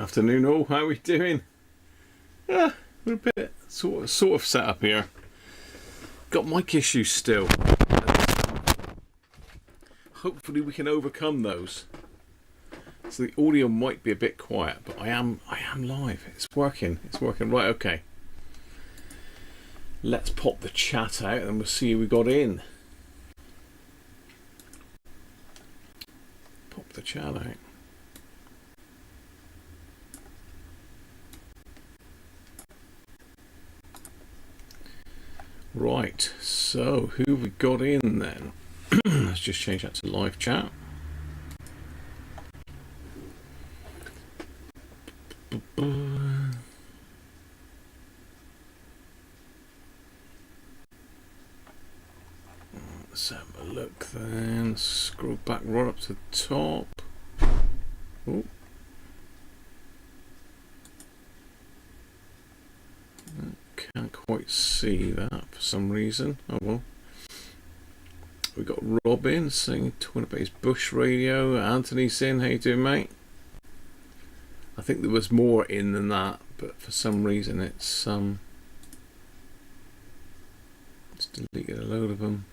Afternoon all, how are we doing? We're a bit sort of set up here. Got mic issues still. Hopefully we can overcome those. So the audio might be a bit quiet, but I am live. It's working. Right, okay. Let's pop the chat out and we'll see who we got in. Pop the chat out. Right, so who have we got in then? Let's just change that to live chat. Let's have a look then. Scroll back right up to the top. Oh. Can't quite see that for some reason. Oh well. We got Robin saying talking about his bush radio. Anthony's in. How you doing, mate? I think there was more in than that, but for some reason it's deleted a load of them.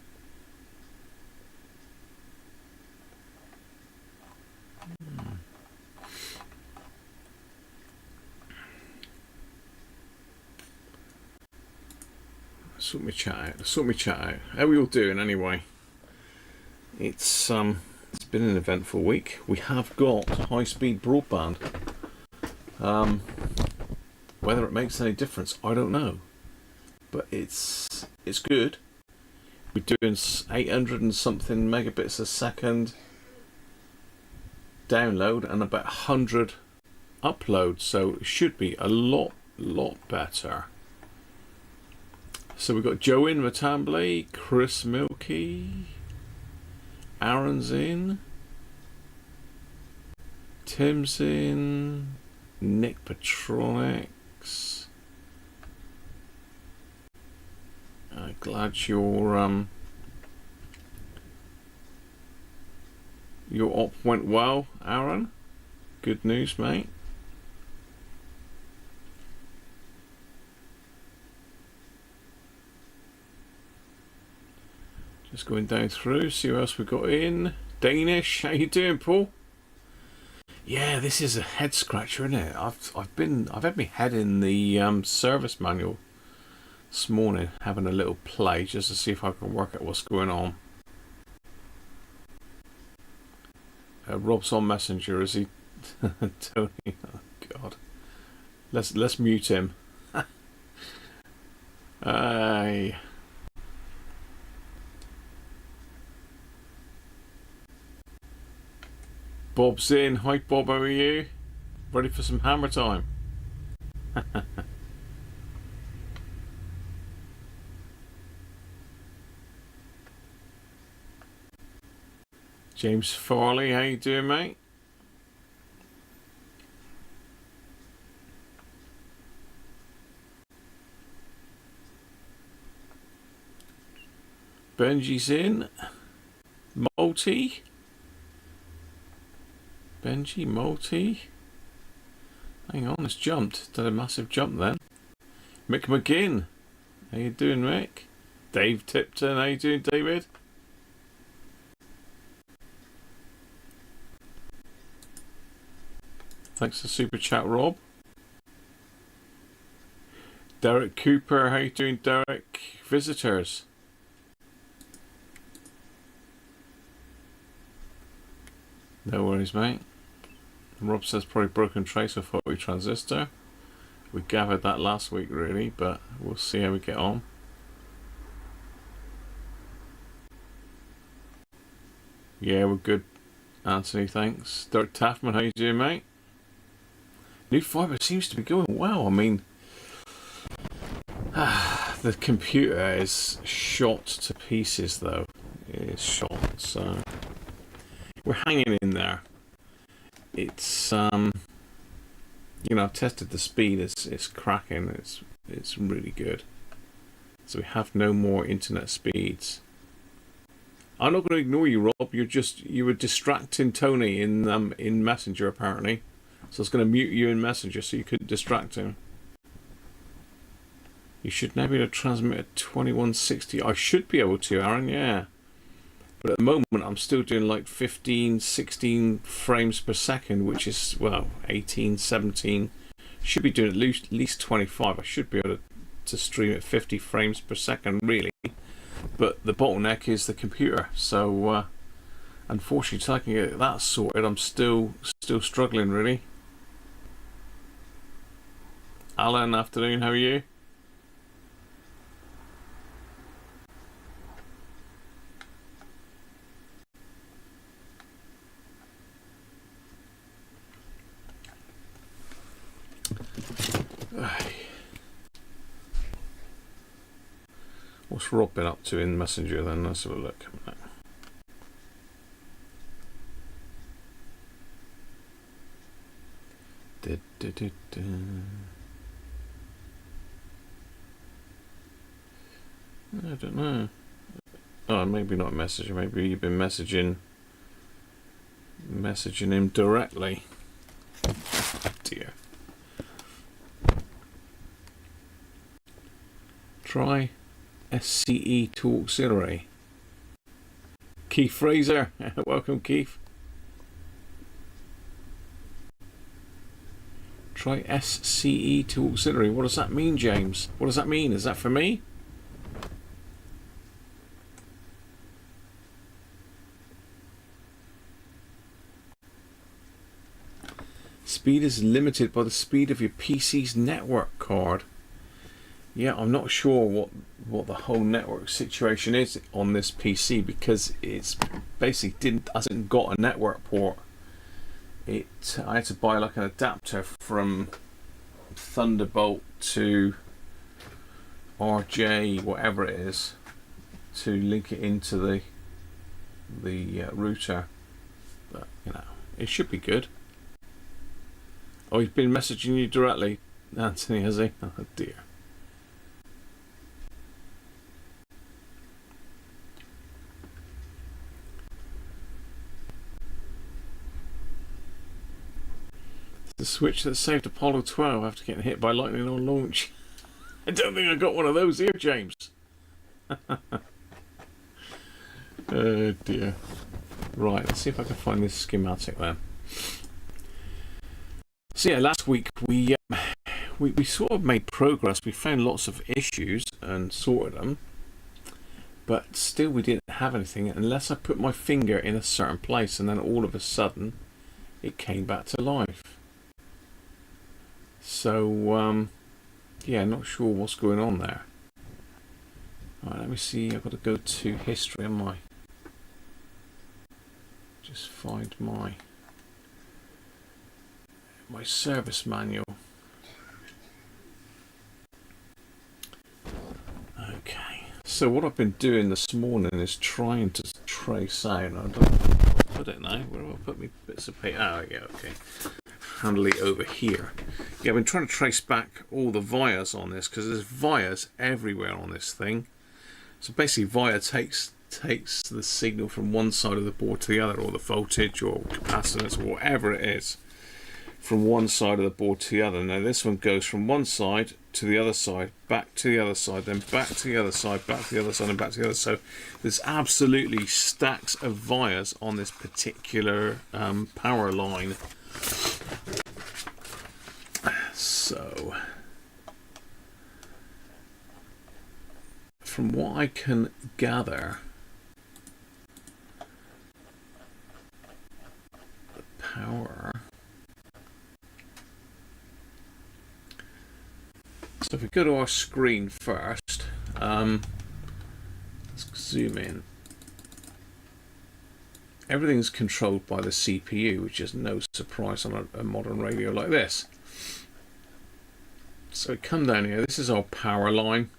Sort me chat out. How are we all doing anyway? It's been an eventful week. We have got high-speed broadband. Whether it makes any difference, I don't know. But it's good. We're doing 800 and something megabits a second download and about 100 upload, so it should be a lot better. So we've got Joe in, Matamble, Chris Milky, Aaron's in, Tim's in, Nick Petronics. Glad your op went well, Aaron. Good news, mate. Just going down through, see who else we got in. Danish, how you doing, Paul? Yeah, this is a head scratcher, isn't it? I've had my head in the service manual this morning, having a little play just to see if I can work out what's going on. Rob's on Messenger, is he? Tony, oh God. Let's mute him. Aye. Bob's in. Hi Bob, how are you? Ready for some hammer time? James Farley, how you doing, mate? Benji's in. Multi. Benji, Multi. Hang on, it's jumped. Did a massive jump then. Mick McGinn. How you doing, Mick? Dave Tipton, how you doing, David? Thanks for super chat, Rob. Derek Cooper, how you doing, Derek? Visitors. No worries, mate. Rob says probably broken trace of 40 transistor. We gathered that last week, really, but we'll see how we get on. Yeah, we're good, Anthony, thanks. Dirk Taffman, how you doing, mate? New fibre seems to be going well. I mean, the computer is shot to pieces, though. It is shot, so we're hanging in there. It's you know, I've tested the speed. It's cracking. It's really good. So we have no more internet speeds. I'm not going to ignore you, Rob. You were distracting Tony in Messenger apparently. So I was going to mute you in Messenger so you couldn't distract him. You should now be able to transmit at 2160. I should be able to, Aaron, yeah. But at the moment, I'm still doing like 15, 16 frames per second, which is, well, 18, 17. Should be doing at least 25. I should be able to stream at 50 frames per second, really. But the bottleneck is the computer. So, unfortunately, until I can get that sorted, I'm still struggling, really. Alan, afternoon, how are you? What's Rob been up to in Messenger then? Let's have a look. I don't know. Oh, maybe not Messenger. Maybe you've been messaging him directly. Dear. Try SCE to auxiliary. Keith Fraser, welcome Keith. Try SCE to auxiliary. What does that mean, James? What does that mean? Is that for me? Speed is limited by the speed of your PC's network card. Yeah, I'm not sure what the whole network situation is on this PC, because it's basically hasn't got a network port. I had to buy like an adapter from Thunderbolt to RJ, whatever it is, to link it into the router. But you know, it should be good. Oh, he's been messaging you directly, Anthony, has he? Oh dear. The switch that saved Apollo 12 after getting hit by lightning on launch. I don't think I got one of those here, James. Oh dear. Right, let's see if I can find this schematic then. So yeah, last week we sort of made progress. We found lots of issues and sorted them, but still we didn't have anything unless I put my finger in a certain place, and then all of a sudden it came back to life. So yeah, not sure what's going on there. All right, let me see. I've got to go to history, am I? Just find my service manual. Okay, so what I've been doing this morning is trying to trace out. I don't put it now. Where do I put my bits of paper? Oh yeah, okay. Handle it over here. Yeah, I've been trying to trace back all the vias on this, because there's vias everywhere on this thing. So basically, via takes the signal from one side of the board to the other, or the voltage or capacitance or whatever it is, from one side of the board to the other. Now this one goes from one side to the other side, back to the other side, then back to the other side, back to the other side, and back to the other. So there's absolutely stacks of vias on this particular power line. So from what I can gather, the power. So if we go to our screen first, let's zoom in. Everything's controlled by the CPU, which is no surprise on a modern radio like this. So we come down here. This is our power line.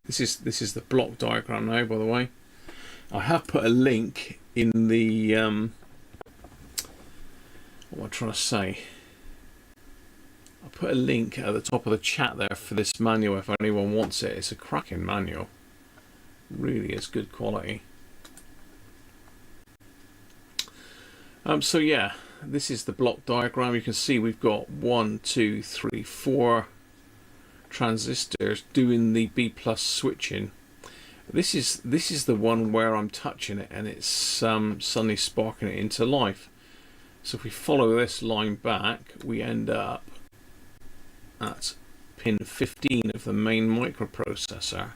This is the block diagram now, by the way. I have put a link in the what am I trying to say? I'll put a link at the top of the chat there for this manual if anyone wants it. It's a cracking manual. Really is good quality. So yeah, this is the block diagram. You can see we've got 1, 2, 3, 4 transistors doing the B plus switching. This is the one where I'm touching it and it's suddenly sparking it into life. So if we follow this line back, we end up at pin 15 of the main microprocessor,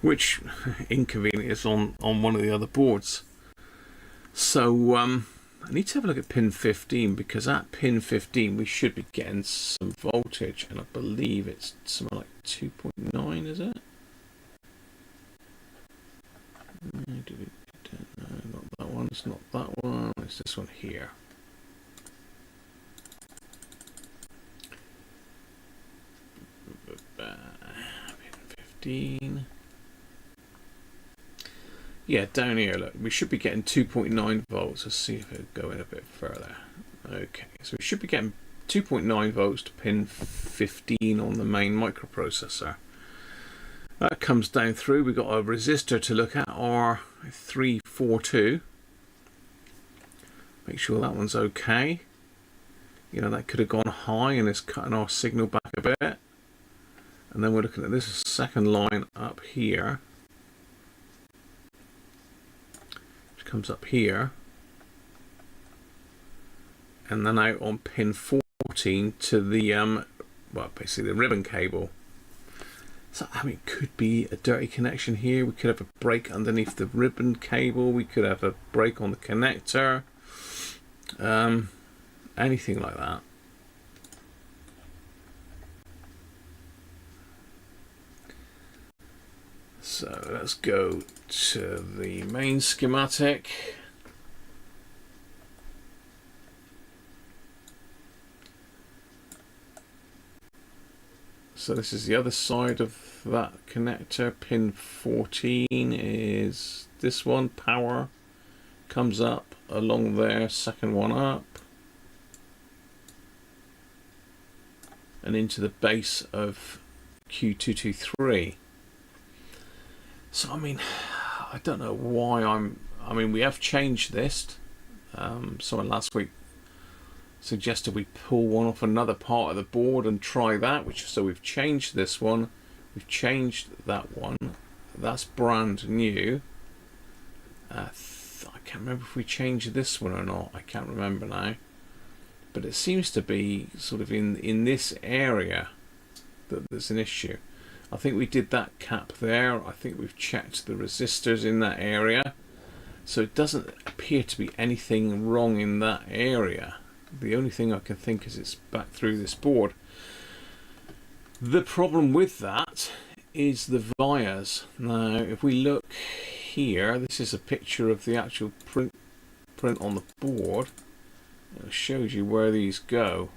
which inconveniently is on one of the other boards. So I need to have a look at pin 15, because at pin 15 we should be getting some voltage, and I believe it's something like 2.9, is it? No, not that one, it's not that one, it's this one here. Pin 15. Yeah, down here, look, we should be getting 2.9 volts. Let's see if it'll go in a bit further. Okay, so we should be getting 2.9 volts to pin 15 on the main microprocessor. That comes down through. We've got a resistor to look at, R342. Make sure that one's okay. You know, that could have gone high and it's cutting our signal back a bit. And then we're looking at this second line up here, which comes up here, and then out on pin 14 to the well, basically the ribbon cable. So I mean, it could be a dirty connection here. We could have a break underneath the ribbon cable. We could have a break on the connector. Anything like that. So let's go to the main schematic. So this is the other side of that connector. Pin 14 is this one, power. Comes up along there, second one up. And into the base of Q223. So I mean, I don't know why I mean, we have changed this. Someone last week suggested we pull one off another part of the board and try that, so we've changed this one, we've changed that one. That's brand new. I can't remember if we changed this one or not. I can't remember now. But it seems to be sort of in this area that there's an issue. I think we did that cap there. I think we've checked the resistors in that area. So it doesn't appear to be anything wrong in that area. The only thing I can think is it's back through this board. The problem with that is the vias. Now, if we look here, this is a picture of the actual print on the board. It shows you where these go.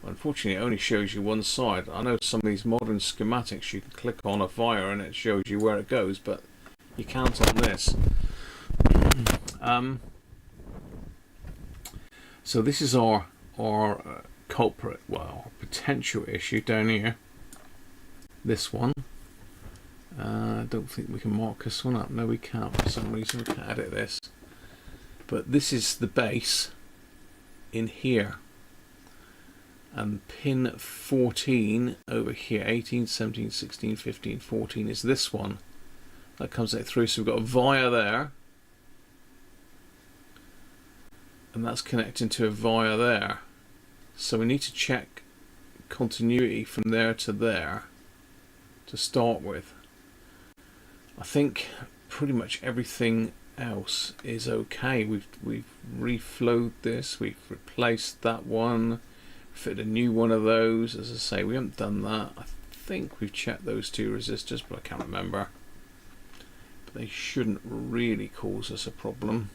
Unfortunately, it only shows you one side. I know some of these modern schematics you can click on a via and it shows you where it goes, but you can't on this. So this is our culprit, well, our potential issue down here. This one. I don't think we can mark this one up. No, we can't. For some reason, we can't edit this. But this is the base in here. And pin 14 over here, 18, 17, 16, 15, 14 is this one. That comes out through. So we've got a via there. And that's connecting to a via there. So we need to check continuity from there to there to start with. I think pretty much everything else is okay. We've reflowed this, we've replaced that one, fitted a new one of those. As I say, we haven't done that. I think we've checked those two resistors, but I can't remember. But they shouldn't really cause us a problem.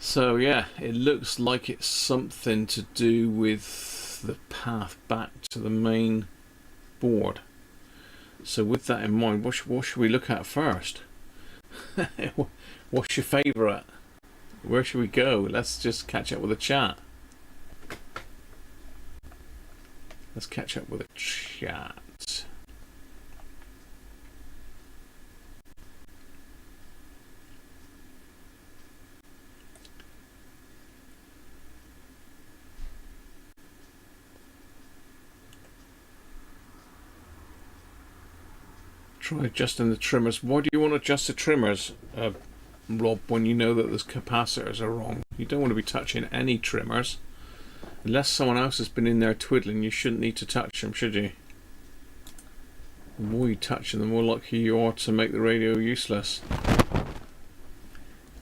So yeah, it looks like it's something to do with the path back to the main board. So with that in mind, what should we look at first? What's your favourite? Where should we go? Let's just catch up with a chat. Let's catch up with a chat. Try adjusting the trimmers. Why do you want to adjust the trimmers, Rob, when you know that those capacitors are wrong? You don't want to be touching any trimmers. Unless someone else has been in there twiddling, you shouldn't need to touch them, should you? The more you touch them, the more likely you are to make the radio useless.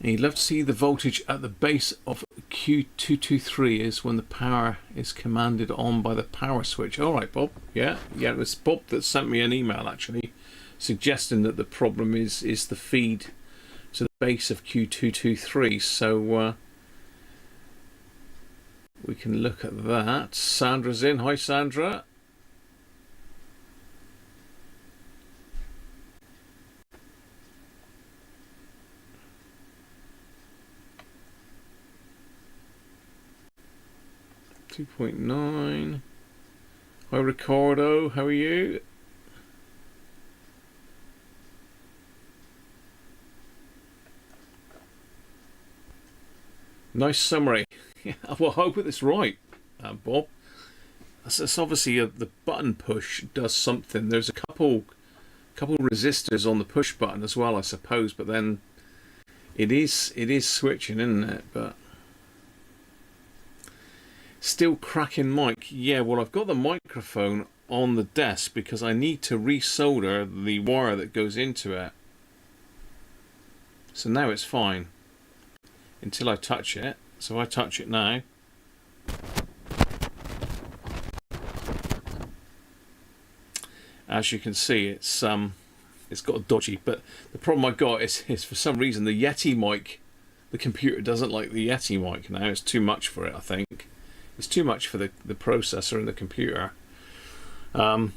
And you'd love to see the voltage at the base of Q223 is when the power is commanded on by the power switch. Alright, Bob. Yeah, it was Bob that sent me an email actually suggesting that the problem is the feed to the base of Q223. So we can look at that. Sandra's in. Hi, Sandra. .9. Hi Ricardo, how are you? Nice summary. Yeah, well, I hope it's right, Bob. That's obviously the button push does something. There's a couple resistors on the push button as well, I suppose, but then it is switching, isn't it? But still cracking mic. Yeah, well, I've got the microphone on the desk because I need to resolder the wire that goes into it. So now it's fine until I touch it. So if I touch it now, as you can see, it's got a dodgy. But the problem I got is for some reason the Yeti mic, the computer doesn't like the Yeti mic now. It's too much for it, I think. It's too much for the processor and the computer. I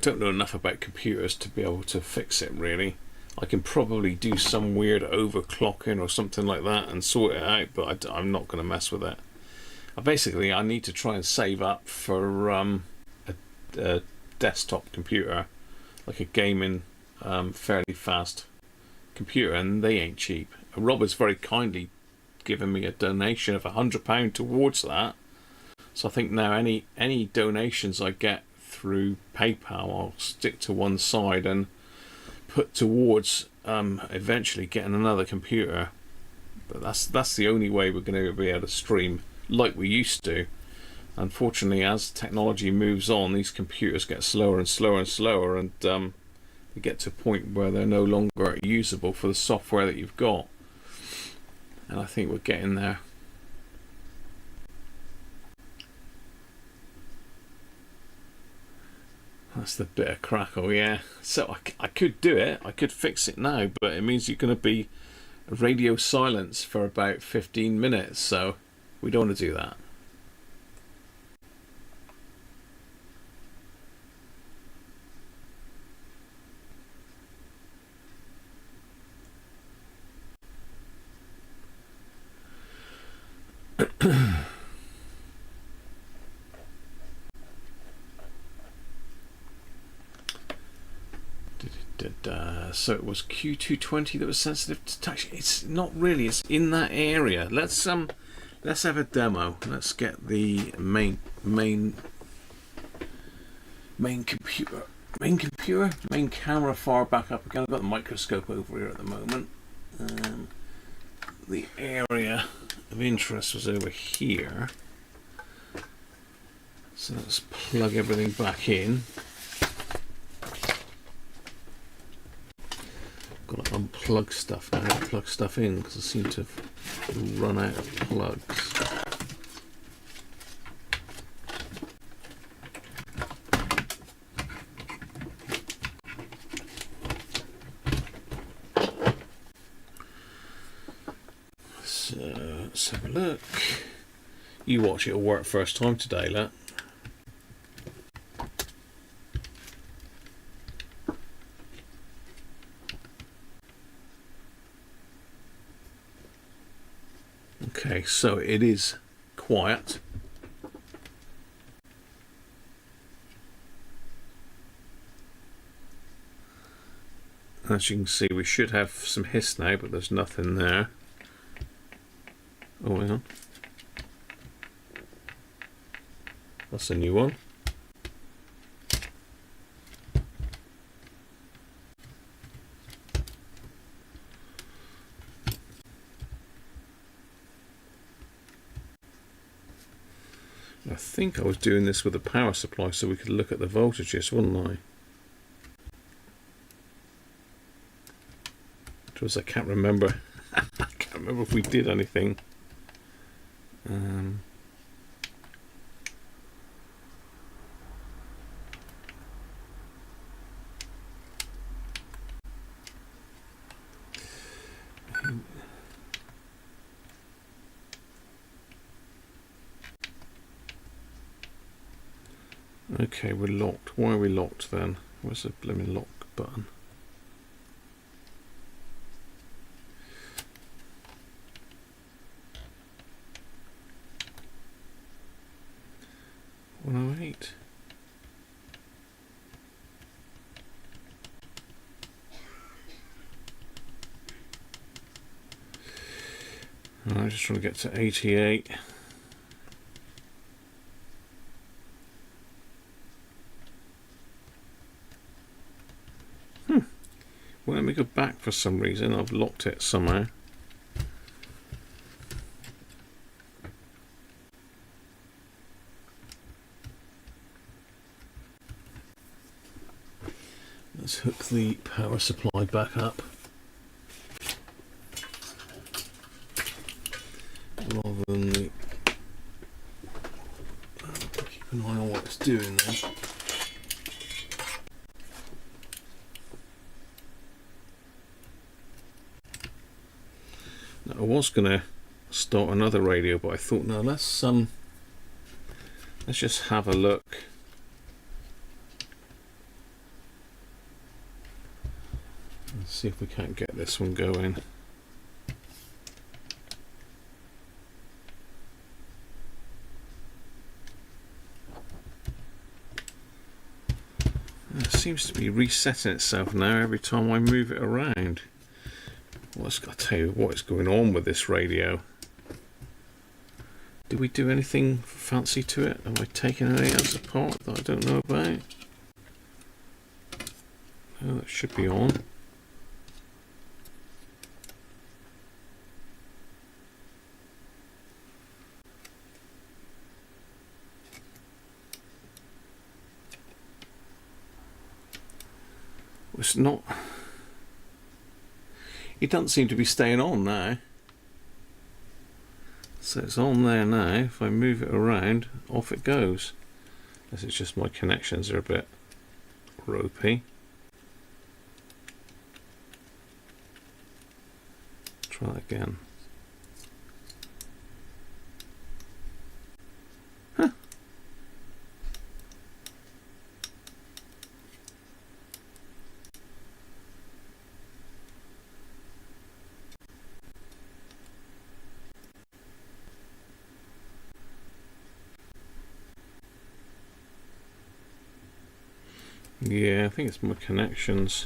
don't know enough about computers to be able to fix it, really. I can probably do some weird overclocking or something like that and sort it out, but I'm not going to mess with it. I need to try and save up for a desktop computer, like a gaming, fairly fast computer, and they ain't cheap. Rob has very kindly given me a donation of £100 towards that, so I think now any donations I get through PayPal I'll stick to one side and put towards eventually getting another computer. But that's the only way we're going to be able to stream like we used to. Unfortunately, as technology moves on, these computers get slower and slower and slower, and they get to a point where they're no longer usable for the software that you've got. And I think we're getting there. That's the bit of crackle, yeah. So I could do it. I could fix it now, but it means you're going to be radio silence for about 15 minutes. So we don't want to do that. So it was Q220 that was sensitive to touch. It's not really. It's in that area. Let's have a demo. Let's get the main camera far back up again. I've got the microscope over here at the moment. The area of interest was over here. So let's plug everything back in. Got to unplug stuff now and plug stuff in because I seem to have run out of plugs. So let's have a look. You watch it work first time today, lad. Okay, so it is quiet. As you can see, we should have some hiss now, but there's nothing there. Oh, hang on. That's a new one. I think I was doing this with a power supply so we could look at the voltages, wasn't I? Because I can't remember. I can't remember if we did anything. Okay, we're locked. Why are we locked then? Where's the blooming lock button? Right. I'm just trying to get to 88. Well, let me go back for some reason. I've locked it somehow. Let's hook the power supply back up. Rather than the... keep an eye on what it's doing then. Now, I was going to start another radio, but I thought, no, let's just have a look. Let's see if we can't get this one going. It seems to be resetting itself now every time I move it around. Well, I'll tell you what is going on with this radio. Did we do anything fancy to it? Have I taken any else apart that I don't know about? No, that should be on. It's not... It doesn't seem to be staying on now. So it's on there now. If I move it around, off it goes. Unless it's just my connections are a bit ropey. Try that again. Huh. Yeah, I think it's my connections.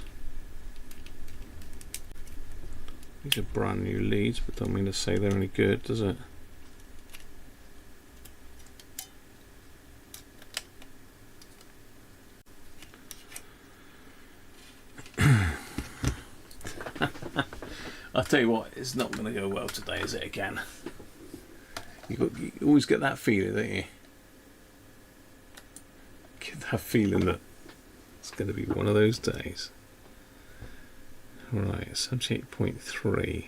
These are brand new leads, but don't mean to say they're any good, does it? I'll tell you what, it's not going to go well today, is it, again? You always get that feeling, don't you? Get that feeling that it's going to be one of those days. Right, 78.3.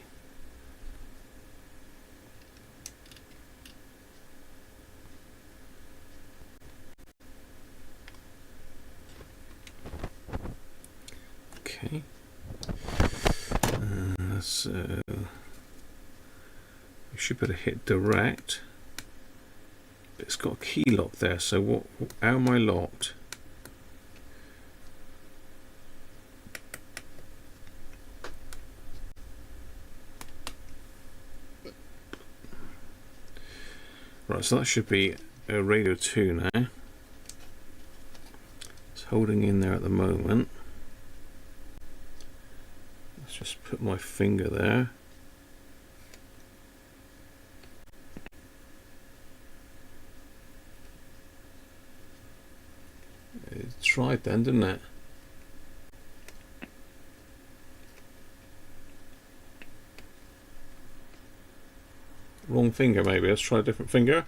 Okay. So we should better hit direct. But it's got a key lock there, so how am I locked? Right, so that should be a radio 2 now. It's holding in there at the moment. Let's just put my finger there. It tried then, didn't it? Wrong finger maybe. Let's try a different finger.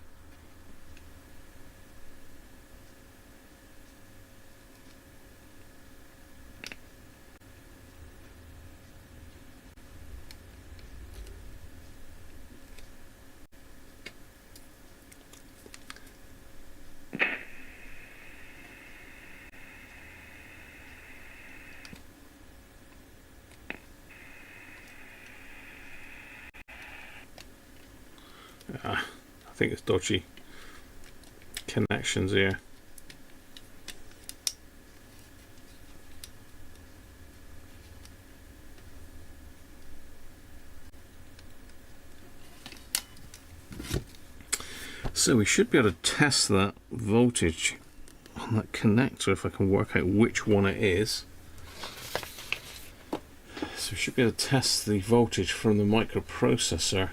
I think it's dodgy connections here. So we should be able to test that voltage on that connector if I can work out which one it is. So we should be able to test the voltage from the microprocessor.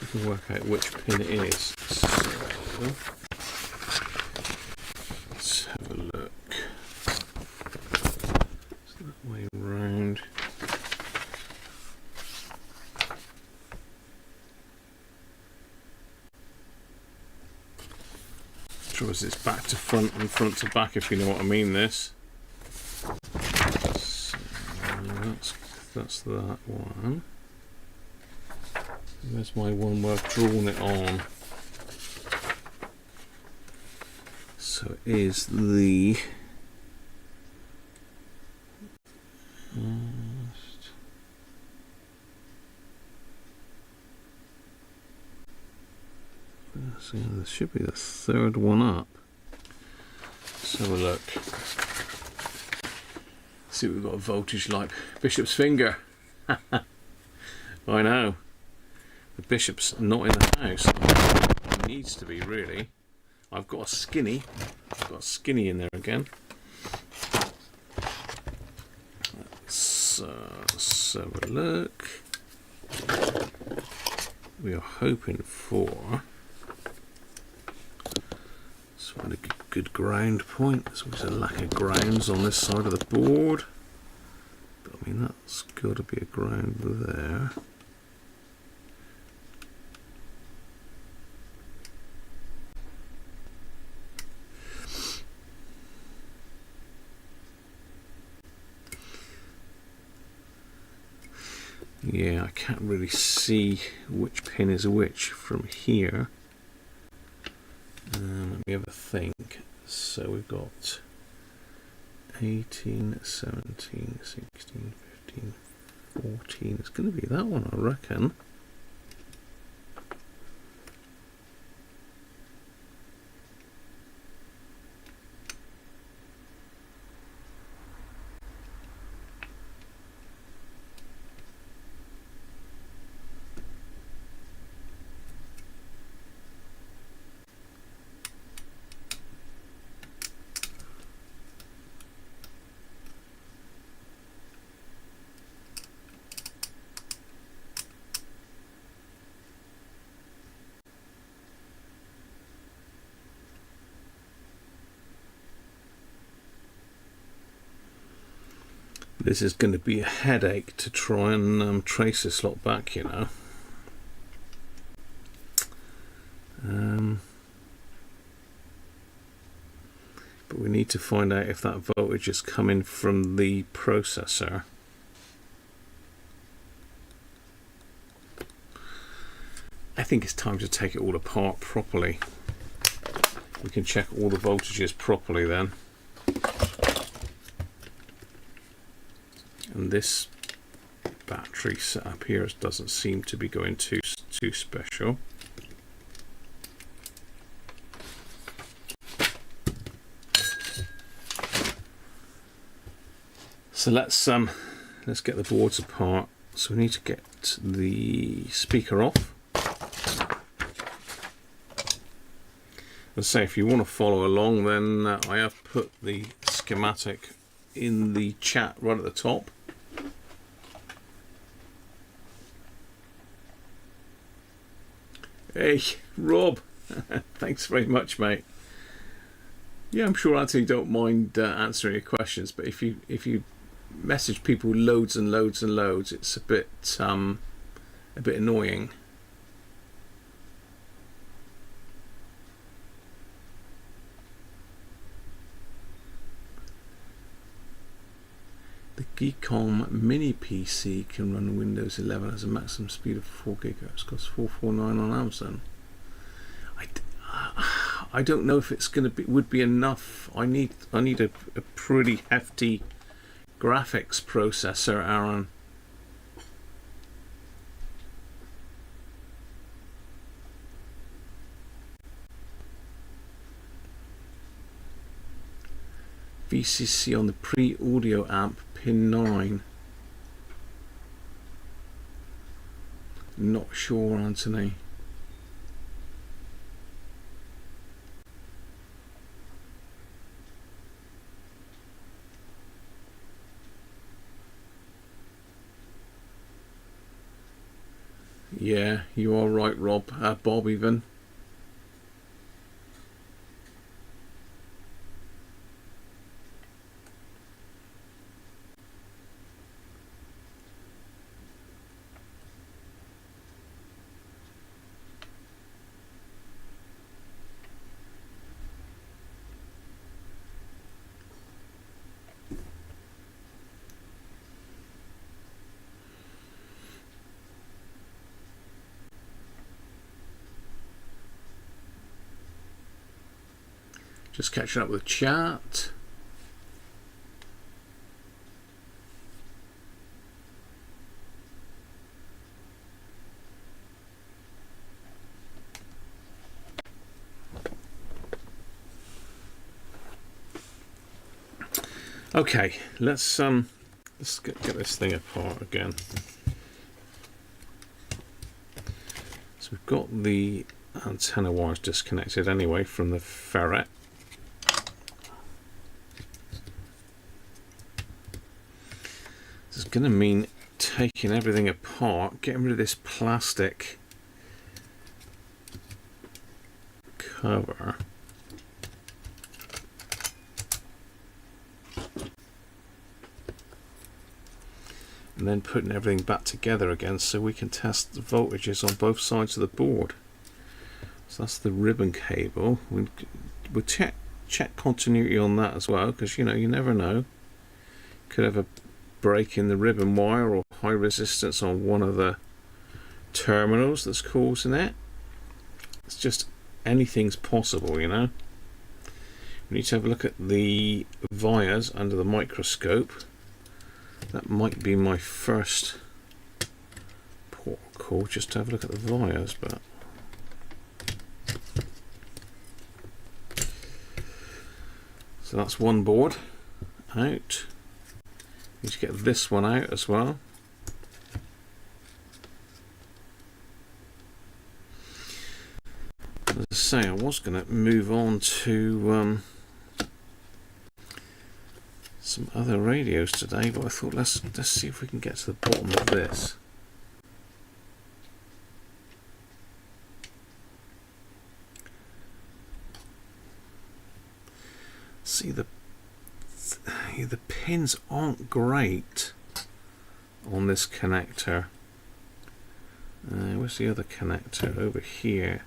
We can work out which pin it is. So let's have a look. Way round. Trouble is, it's back to front and front to back, if you know what I mean. This. So that's that one. There's my one where I've drawn it on. So it is the so this should be the third one up. Let's have a look. See what we've got a voltage like. Bishop's finger. I know. The bishop's not in the house. It needs to be, really. I've got a skinny. I've got a skinny in there again. Let's have a look. We are hoping for a good ground point. There's always a lack of grounds on this side of the board, but I mean that's got to be a ground there. Yeah, I can't really see which pin is which from here. Let me have a think. So we've got 18, 17, 16, 15, 14. It's going to be that one, I reckon. This is going to be a headache to try and trace this lot back, you know. But we need to find out if that voltage is coming from the processor. I think it's time to take it all apart properly. We can check all the voltages properly then. And this battery setup here doesn't seem to be going too special. So let's get the boards apart. So we need to get the speaker off. And say if you want to follow along, then I have put the schematic in the chat right at the top. Hey, Rob, thanks very much, mate. Yeah, I'm sure Anthony don't mind answering your questions, but if you message people loads and loads and loads, it's a bit annoying. The Geekom mini PC can run Windows 11 as a maximum speed of 4 GHz. Costs $449 on Amazon. I don't know if it's going to be would be enough. I need a pretty hefty graphics processor, Aaron. VCC on the pre-audio amp, pin 9. Not sure, Anthony. Yeah, you are right, Rob. Bob, even. Just catching up with chat. Okay, let's get this thing apart again. So we've got the antenna wires disconnected anyway from the ferret. This is going to mean taking everything apart, getting rid of this plastic cover. And then putting everything back together again so we can test the voltages on both sides of the board. So that's the ribbon cable. We'll check continuity on that as well, because you never know. Could have a break in the ribbon wire or high resistance on one of the terminals that's causing it. It's just anything's possible, We need to have a look at the wires under the microscope. That might be my first port call, just to have a look at the wires, but so that's one board out. Need to get this one out as well. As I say, I was going to move on to some other radios today, but I thought let's see if we can get to the bottom of this. See, the pins aren't great on this connector. Where's the other connector? Over here.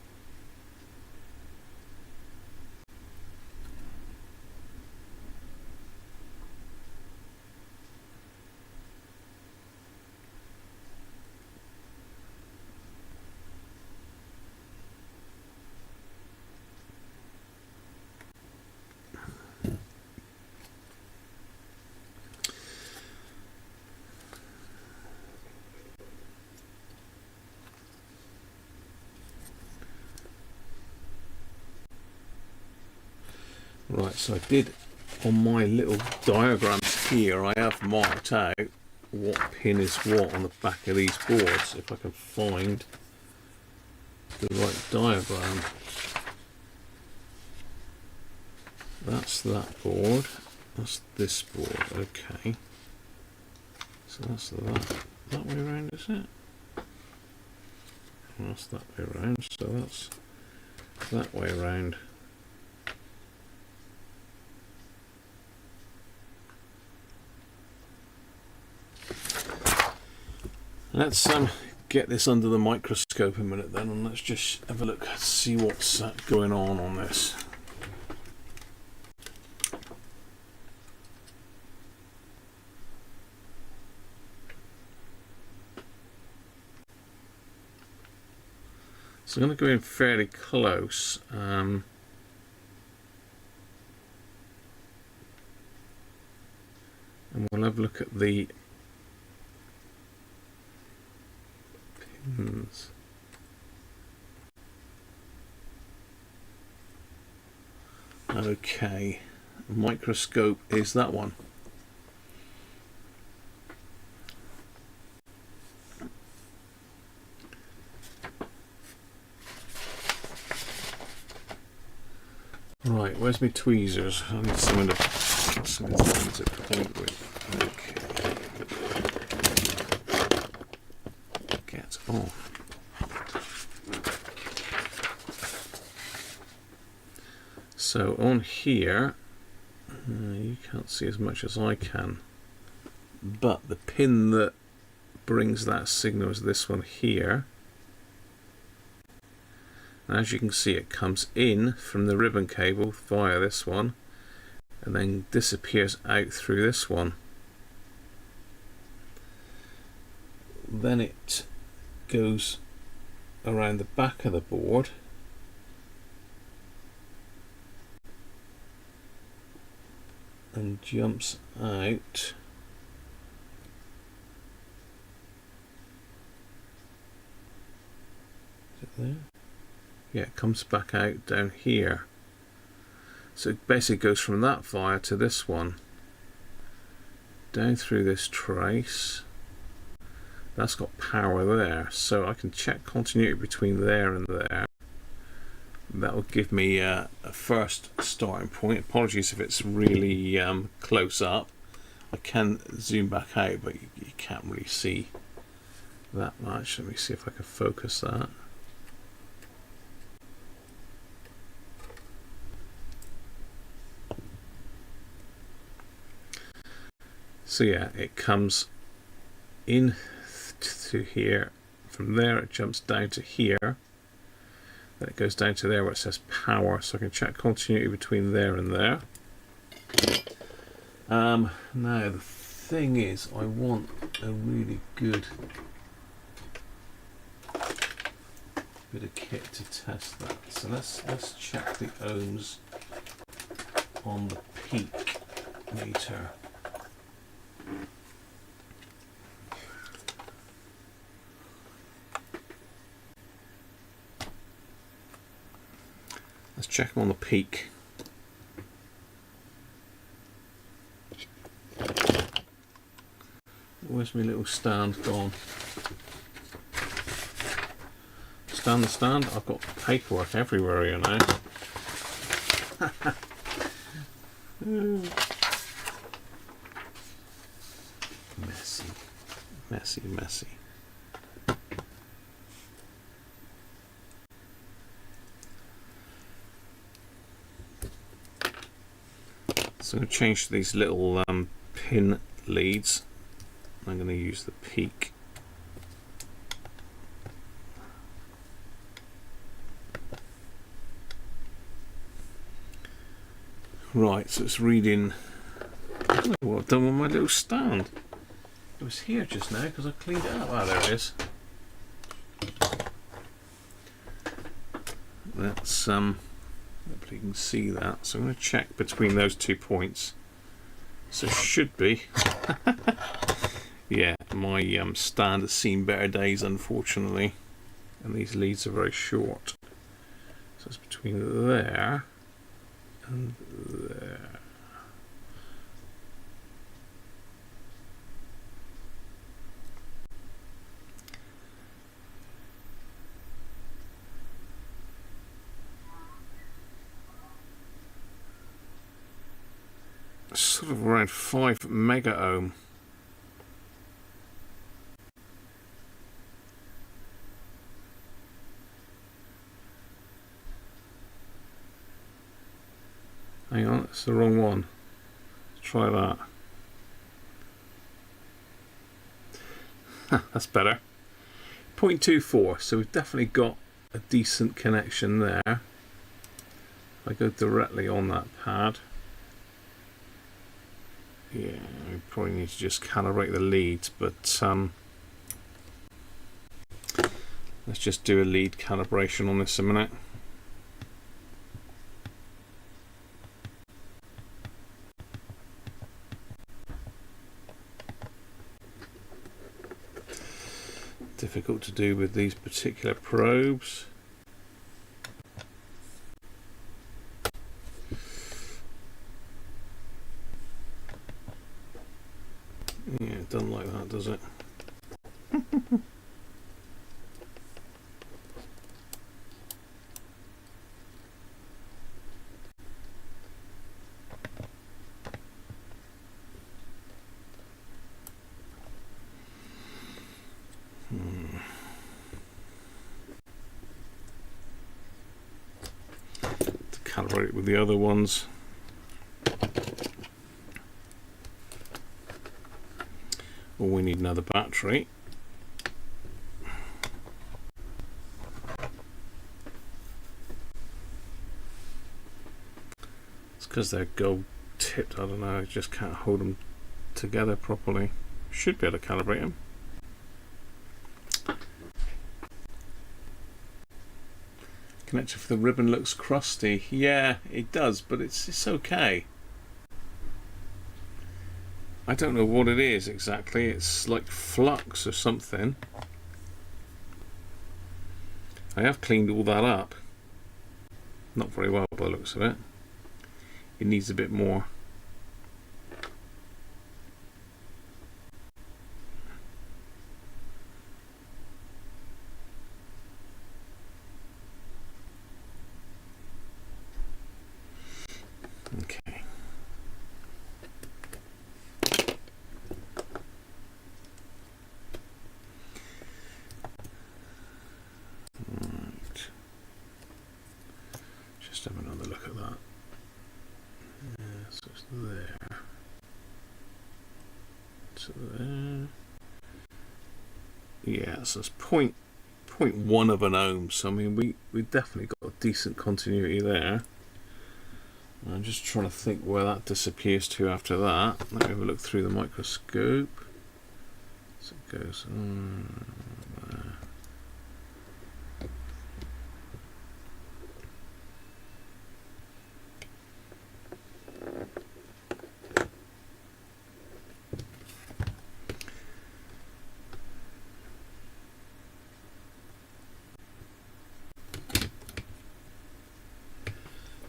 Right, so I did, on my little diagrams here, I have marked out what pin is what on the back of these boards, if I can find the right diagram. That's that board, that's this board, okay. So that's that way around, is it? That's that way around, so that's that way around. Let's get this under the microscope a minute then, and let's just have a look, see what's going on this. So I'm going to go in fairly close. And we'll have a look at the pins. Okay, microscope is that one. Right, where's my tweezers? I need some of the things to point with. Okay. Get off. So on here, you can't see as much as I can, but the pin that brings that signal is this one here. As you can see, it comes in from the ribbon cable via this one and then disappears out through this one. Then it goes around the back of the board and jumps out is it there? Yeah, it comes back out down here. So it basically goes from that wire to this one, down through this trace. That's got power there, so I can check continuity between there and there. That will give me a first starting point. Apologies if it's really close up. I can zoom back out, but you can't really see that much. Let me see if I can focus that. So yeah, it comes in to here. From there it jumps down to here. Then it goes down to there where it says power, so I can check continuity between there and there. Now the thing is, I want a really good bit of kit to test that. So let's check the ohms on the peak meter. Let's check them on the peak. Where's my little stand gone? Stand the stand? I've got paperwork everywhere here now. Messy, messy, messy. So I'm going to change these little pin leads. I'm going to use the peak. Right, so it's reading. I don't know what I've done with my little stand. It was here just now because I cleaned it up. Ah, there it is. That's hopefully you can see that. So I'm going to check between those 2 points. So it should be. Yeah, my stand has seen better days, unfortunately, and these leads are very short. So it's between there and there. Sort of around 5 mega ohm. Hang on, it's the wrong one. Let's try that. That's better. 0.24, so we've definitely got a decent connection there. I go directly on that pad. Yeah, we probably need to just calibrate the leads, but let's just do a lead calibration on this a minute. difficult to do with these particular probes. Yeah, it doesn't like that, does it? To calibrate it with the other ones. Well, we need another battery. It's because they're gold tipped. I don't know, I just can't hold them together properly. Should be able to calibrate them. Connector for the ribbon looks crusty. Yeah, it does, but it's okay. I don't know what it is exactly. It's like flux or something. I have cleaned all that up. Not very well by the looks of it. It needs a bit more. Okay. Right. Just have another look at that. Yeah, so it's there. So there. Yeah, so it's 0.1 of an ohm. So I mean, we definitely got a decent continuity there. I'm just trying to think where that disappears to after that. Let me have a look through the microscope. So it goes on there.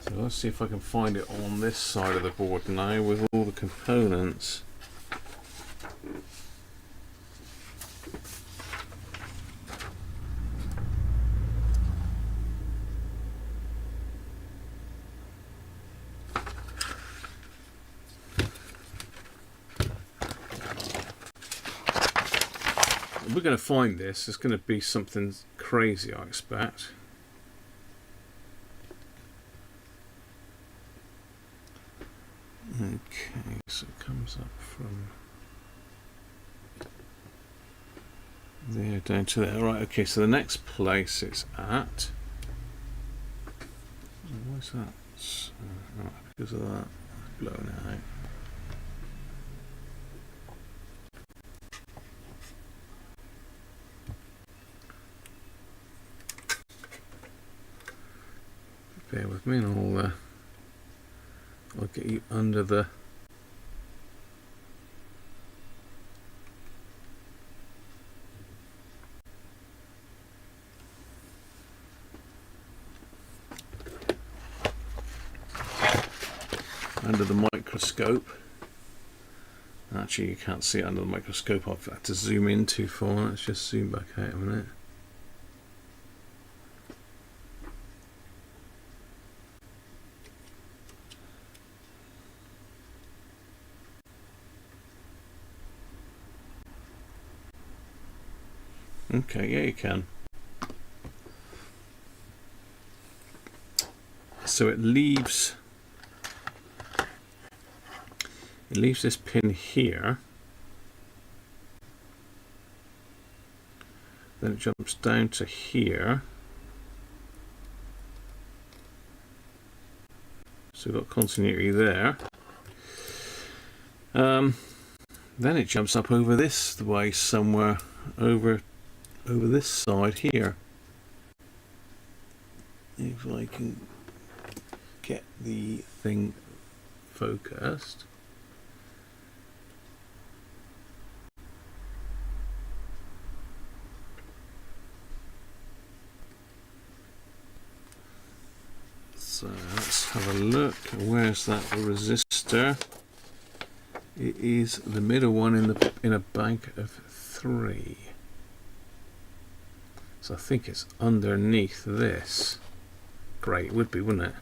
So let's see if I can find it on this side of the board now with all the components. We're going to find this. It's going to be something crazy, I expect. Okay, so it comes up from there down to there. Right, okay, so the next place it's at. What's that? Right, because of that, blowing out. Bear with me and I'll get you under the microscope. Actually, you can't see it under the microscope. I've had to zoom in too far. Let's just zoom back out a minute. Okay, yeah, you can. So it leaves this pin here, then it jumps down to here. So we've got continuity there. Then it jumps up over this way somewhere, over this side here. If I can get the thing focused. have a look. Where's that resistor? It is the middle one in a bank of 3. So I think it's underneath this. Great, it would be, wouldn't it?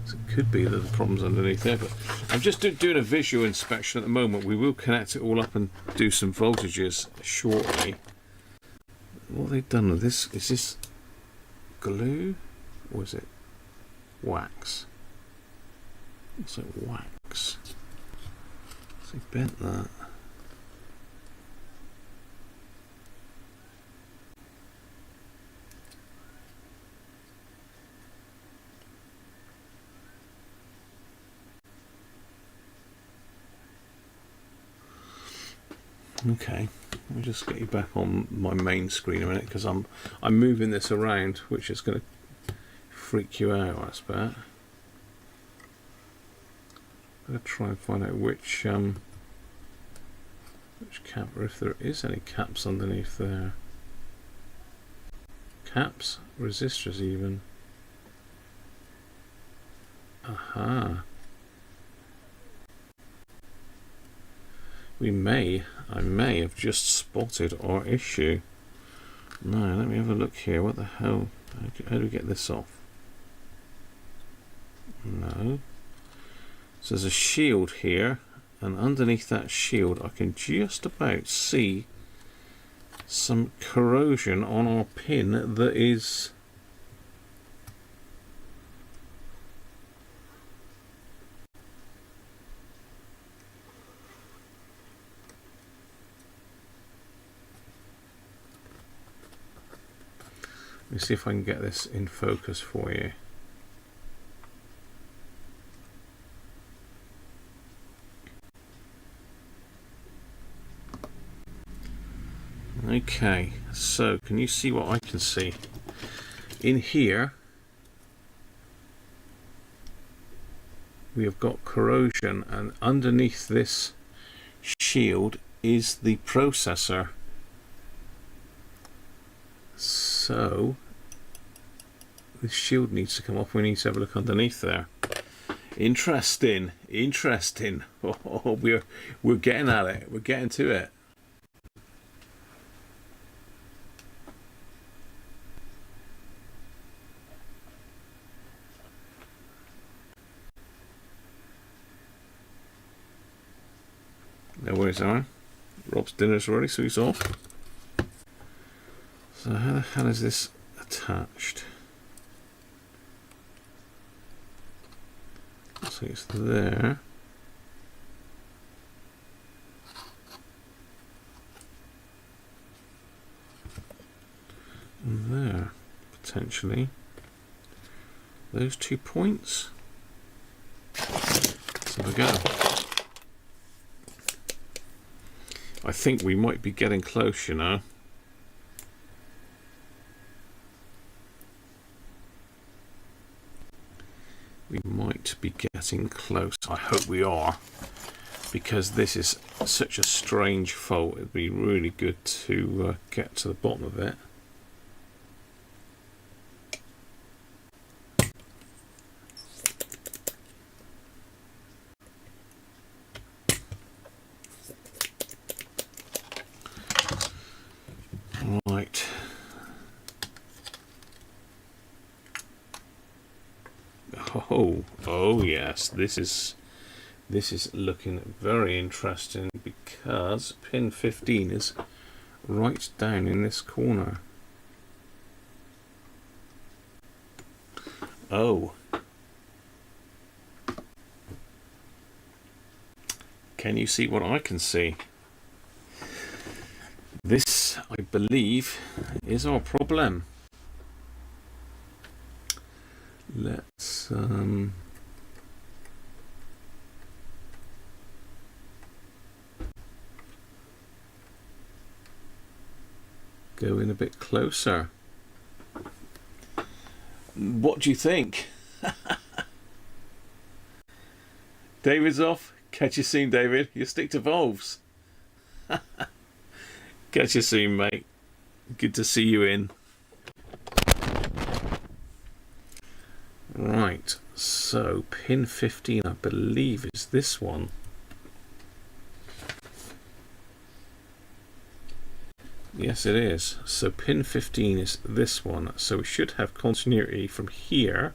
So it could be that the problem's underneath there, but I'm just doing a visual inspection at the moment. We will connect it all up and do some voltages shortly. What have they done with this? Is this glue or is it wax? Looks like wax. So he bent that. Okay, let me just get you back on my main screen a minute, because I'm moving this around, which is going to freak you out, I suppose. I'm going to try and find out which cap, or if there is any caps underneath there. Caps, resistors even. Aha. I may have just spotted our issue. Now, let me have a look here. What the hell? How do we get this off? No. So there's a shield here, and underneath that shield I can just about see some corrosion on our pin that is let me see if I can get this in focus for you. Okay, so can you see what I can see? In here we have got corrosion, and underneath this shield is the processor. So this shield needs to come off. We need to have a look underneath there. Interesting, interesting. Oh, we're getting at it. We're getting to it. No worries, alright. Rob's dinner's ready, so he's off. So how the hell is this attached? So it's there. And there, potentially. Those 2 points. Let's have a go. I think we might be getting close, you know. We might be getting close. I hope we are, because this is such a strange fault. It'd be really good to get to the bottom of it. Right. Oh yes, this is looking very interesting, because pin 15 is right down in this corner. Oh. Can you see what I can see? This, I believe, is our problem. Let's go in a bit closer. What do you think? David's off. Catch you soon, David. You stick to valves. Catch you soon, mate. Good to see you in. So pin 15, I believe, is this one. Yes, it is. So pin 15 is this one. So we should have continuity from here.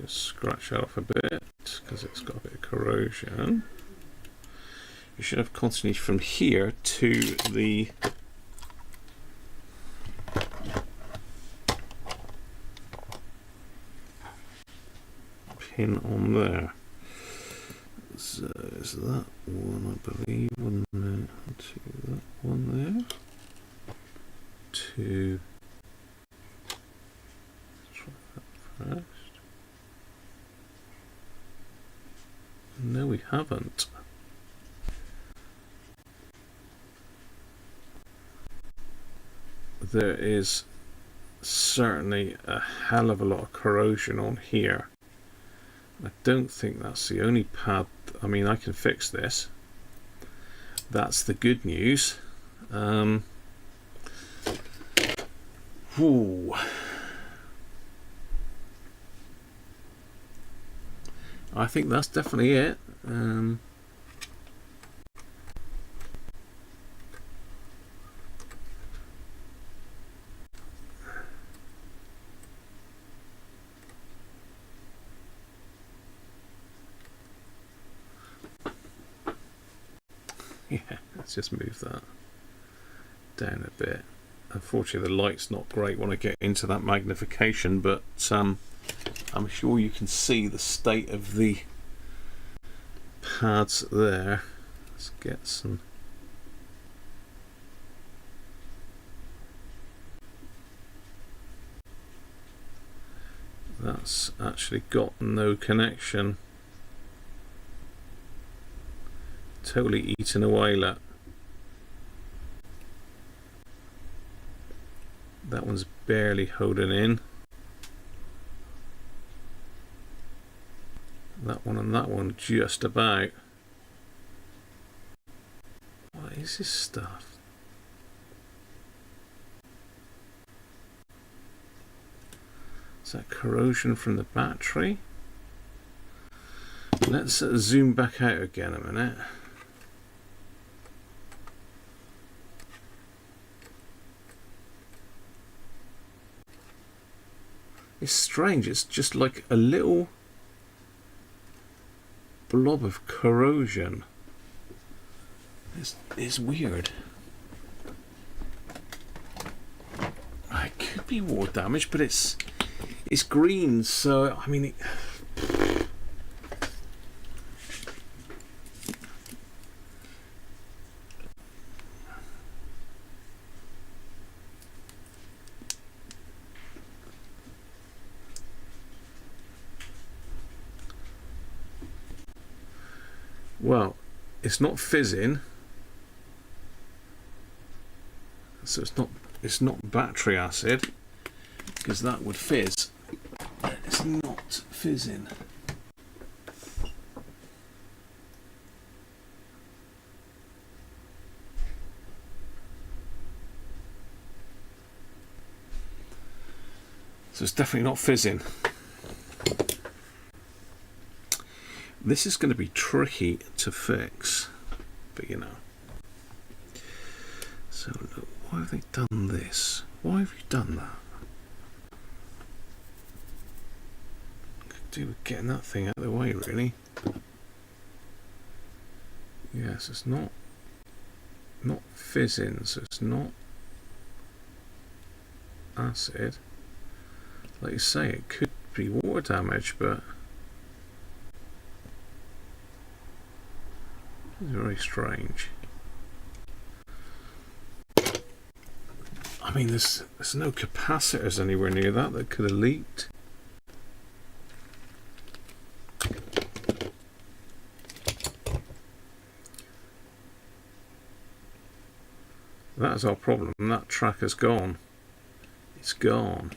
Just scratch that off a bit because it's got a bit of corrosion. You should have continuity from here to the pin on there. So is that one, I believe, one there, to that one there, to try that first. No, we haven't. There is certainly a hell of a lot of corrosion on here. I don't think that's the only pad. I mean, I can fix this. That's the good news. Ooh. I think that's definitely it. Yeah, let's just move that down a bit. Unfortunately, the light's not great when I get into that magnification, but I'm sure you can see the state of the pads there. Let's get some. That's actually got no connection. Totally eaten away, that. That one's barely holding in. That one and that one just about. What is this stuff? Is that corrosion from the battery? Let's zoom back out again a minute. It's strange, it's just like a little blob of corrosion. It's weird. It could be water damage, but it's green, so I mean well, it's not fizzing, so it's not battery acid, because that would fizz. It's not fizzing. So it's definitely not fizzing. This is going to be tricky to fix, but you know. So look, why have they done this? Why have you done that? Could do with getting that thing out of the way, really. Yes, it's not fizzing, so it's not acid. Like you say, it could be water damage, but it's very strange. I mean, there's no capacitors anywhere near that could have leaked. That's our problem. That track has gone. It's gone.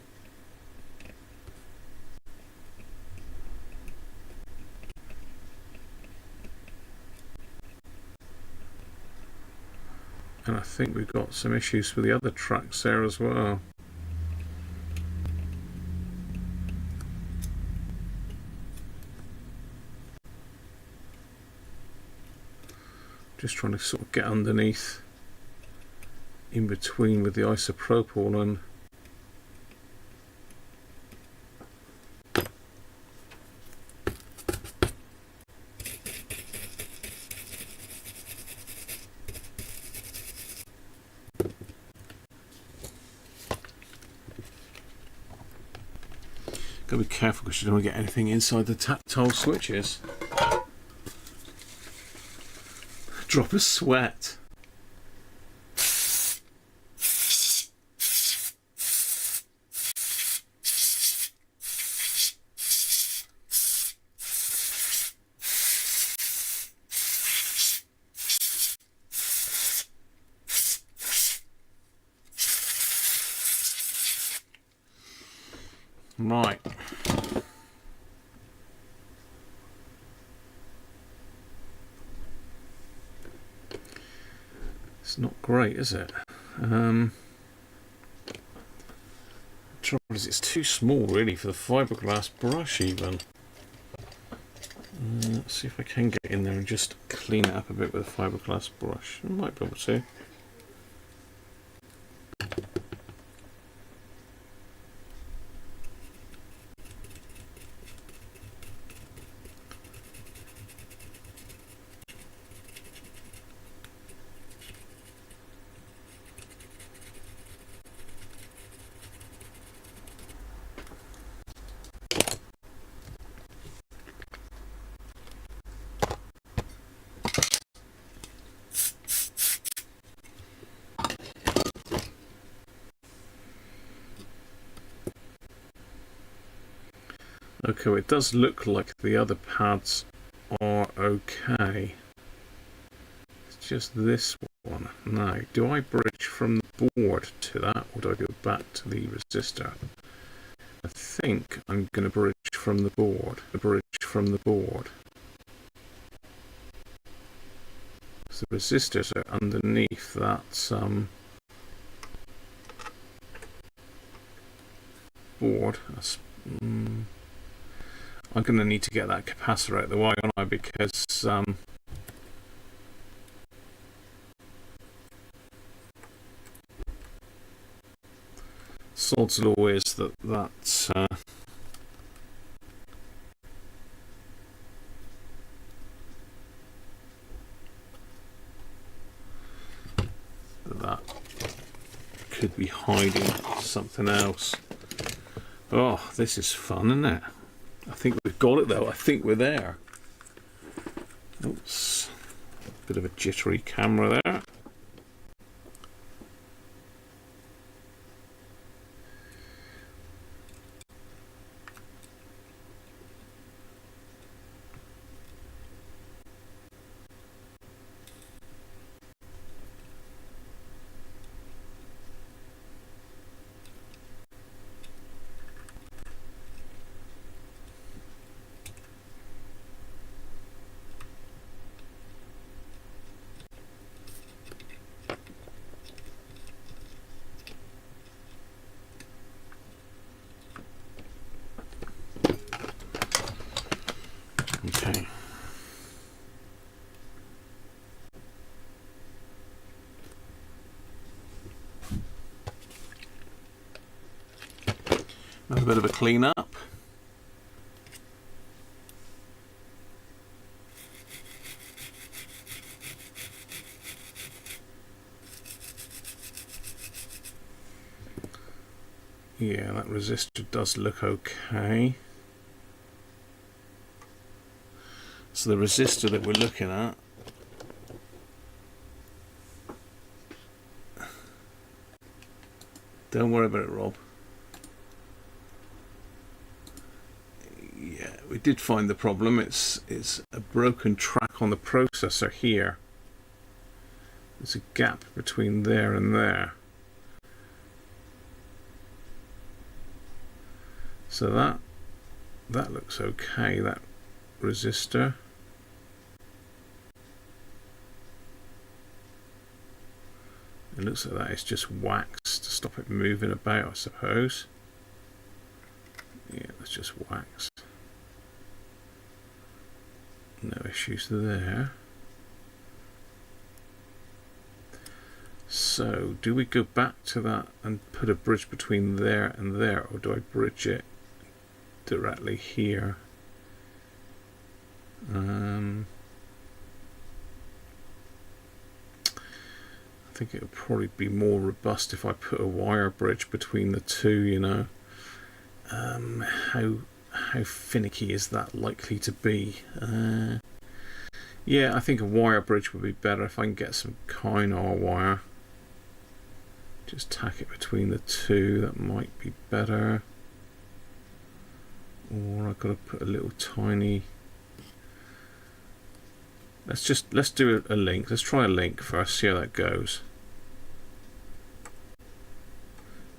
And I think we've got some issues with the other tracks there as well. Just trying to sort of get underneath, in between with the isopropyl and gotta be careful because you don't want to get anything inside the tactile switches. Drop of sweat. Right. It's not great, is it? Trouble is, it's too small really for the fiberglass brush even. Let's see if I can get in there and just clean it up a bit with a fiberglass brush. I might be able to. Okay, well, it does look like the other pads are okay. It's just this one. Now, do I bridge from the board to that, or do I go back to the resistor? I think I'm going to bridge from the board. So the resistors are underneath that board. I'm going to need to get that capacitor out of the way, aren't I? Because sod's law is that could be hiding something else. Oh, this is fun, isn't it? I think we've got it though. I think we're there. Oops. Bit of a jittery camera there. Okay. Another bit of a clean up. Yeah, that resistor does look okay. So the resistor that we're looking at don't worry about it, Rob. Yeah, we did find the problem. It's a broken track on the processor here. There's a gap between there and there. So that looks okay, that resistor. It looks like that is just wax to stop it moving about, I suppose. Yeah, that's just wax. No issues there. So, do we go back to that and put a bridge between there and there, or do I bridge it directly here? I think it would probably be more robust if I put a wire bridge between the two, you know. How finicky is that likely to be? Yeah, I think a wire bridge would be better if I can get some Kynar wire. Just tack it between the two, that might be better. Or I've got to put a little tiny... Let's do a link. Let's try a link first, see how that goes.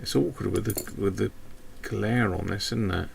It's awkward with the glare on this, isn't it?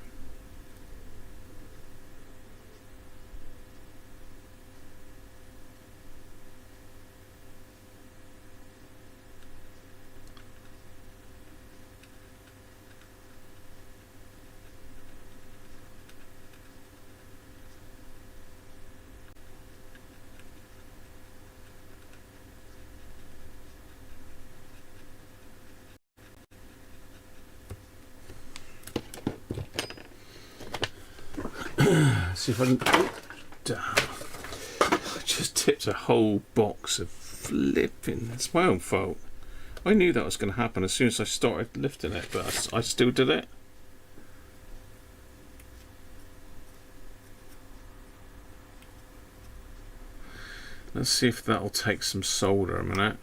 See if I can... Oh, damn. I just tipped a whole box of flipping... It's my own fault. I knew that was going to happen as soon as I started lifting it, but I still did it. Let's see if that'll take some solder a minute.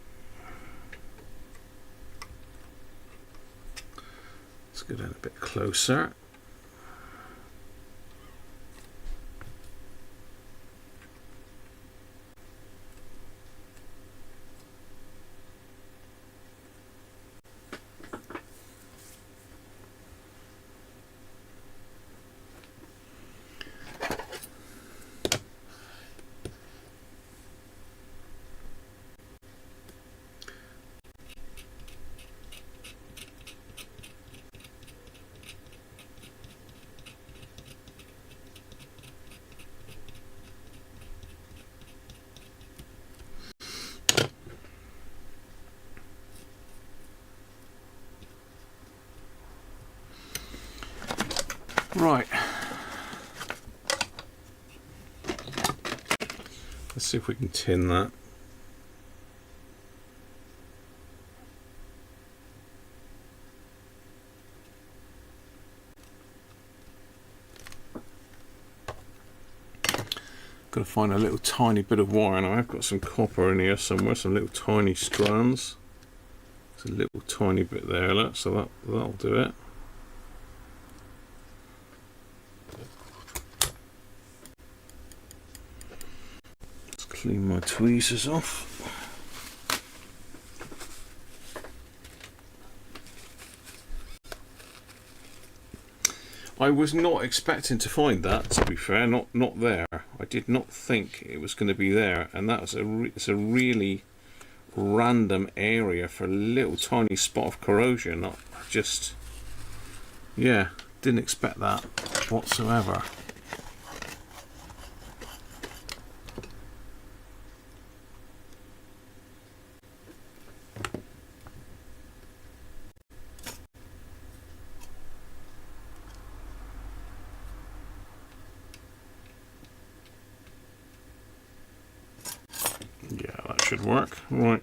Let's go down a bit closer. Right. Let's see if we can tin that. Got to find a little tiny bit of wire now. I've got some copper in here somewhere, some little tiny strands. There's a little tiny bit there, look, so that'll do it. Let's clean my tweezers off. I was not expecting to find that, to be fair, not there. I did not think it was going to be there, and that was it's a really random area for a little tiny spot of corrosion. I just, yeah, didn't expect that whatsoever. Yeah, that should work. Right.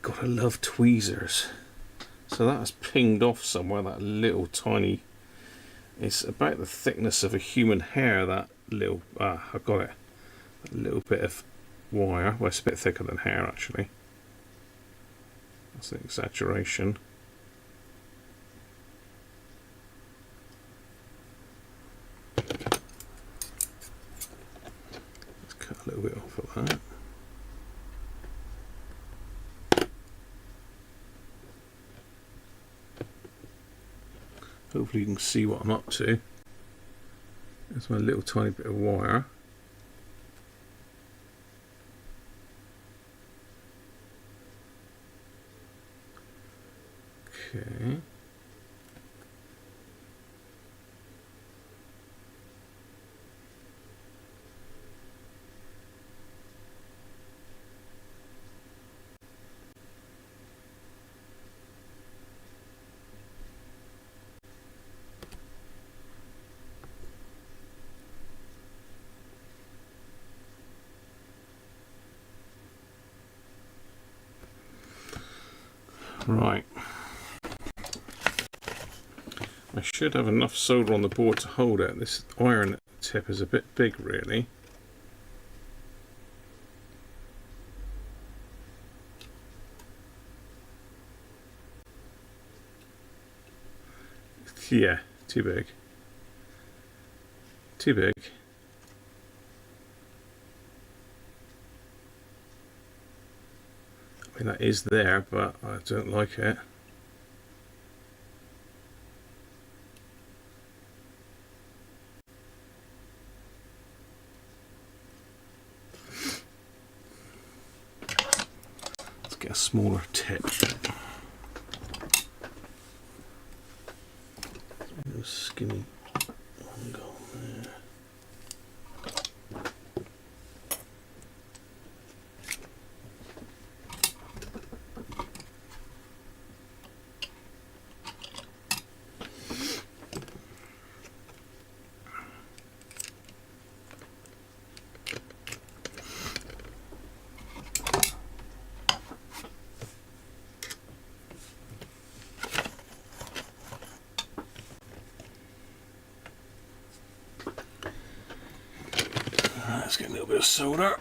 Gotta love tweezers. So that has pinged off somewhere, that little tiny... It's about the thickness of a human hair, that little... I got it. A little bit of wire. Well, it's a bit thicker than hair, actually. That's an exaggeration. Cut a little bit off of that. Hopefully you can see what I'm up to. There's my little tiny bit of wire. Okay. Right. I should have enough solder on the board to hold it. This iron tip is a bit big, really. Yeah, too big. Too big. I mean, that is there, but I don't like it. Let's get a smaller tip. Skinny one go there. Let's get a little bit of solder.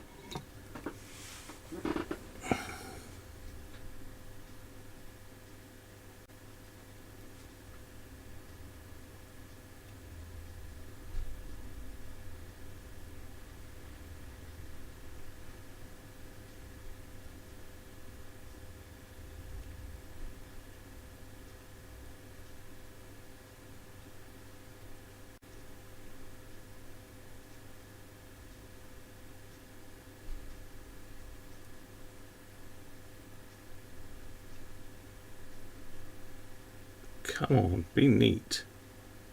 Come on, be neat.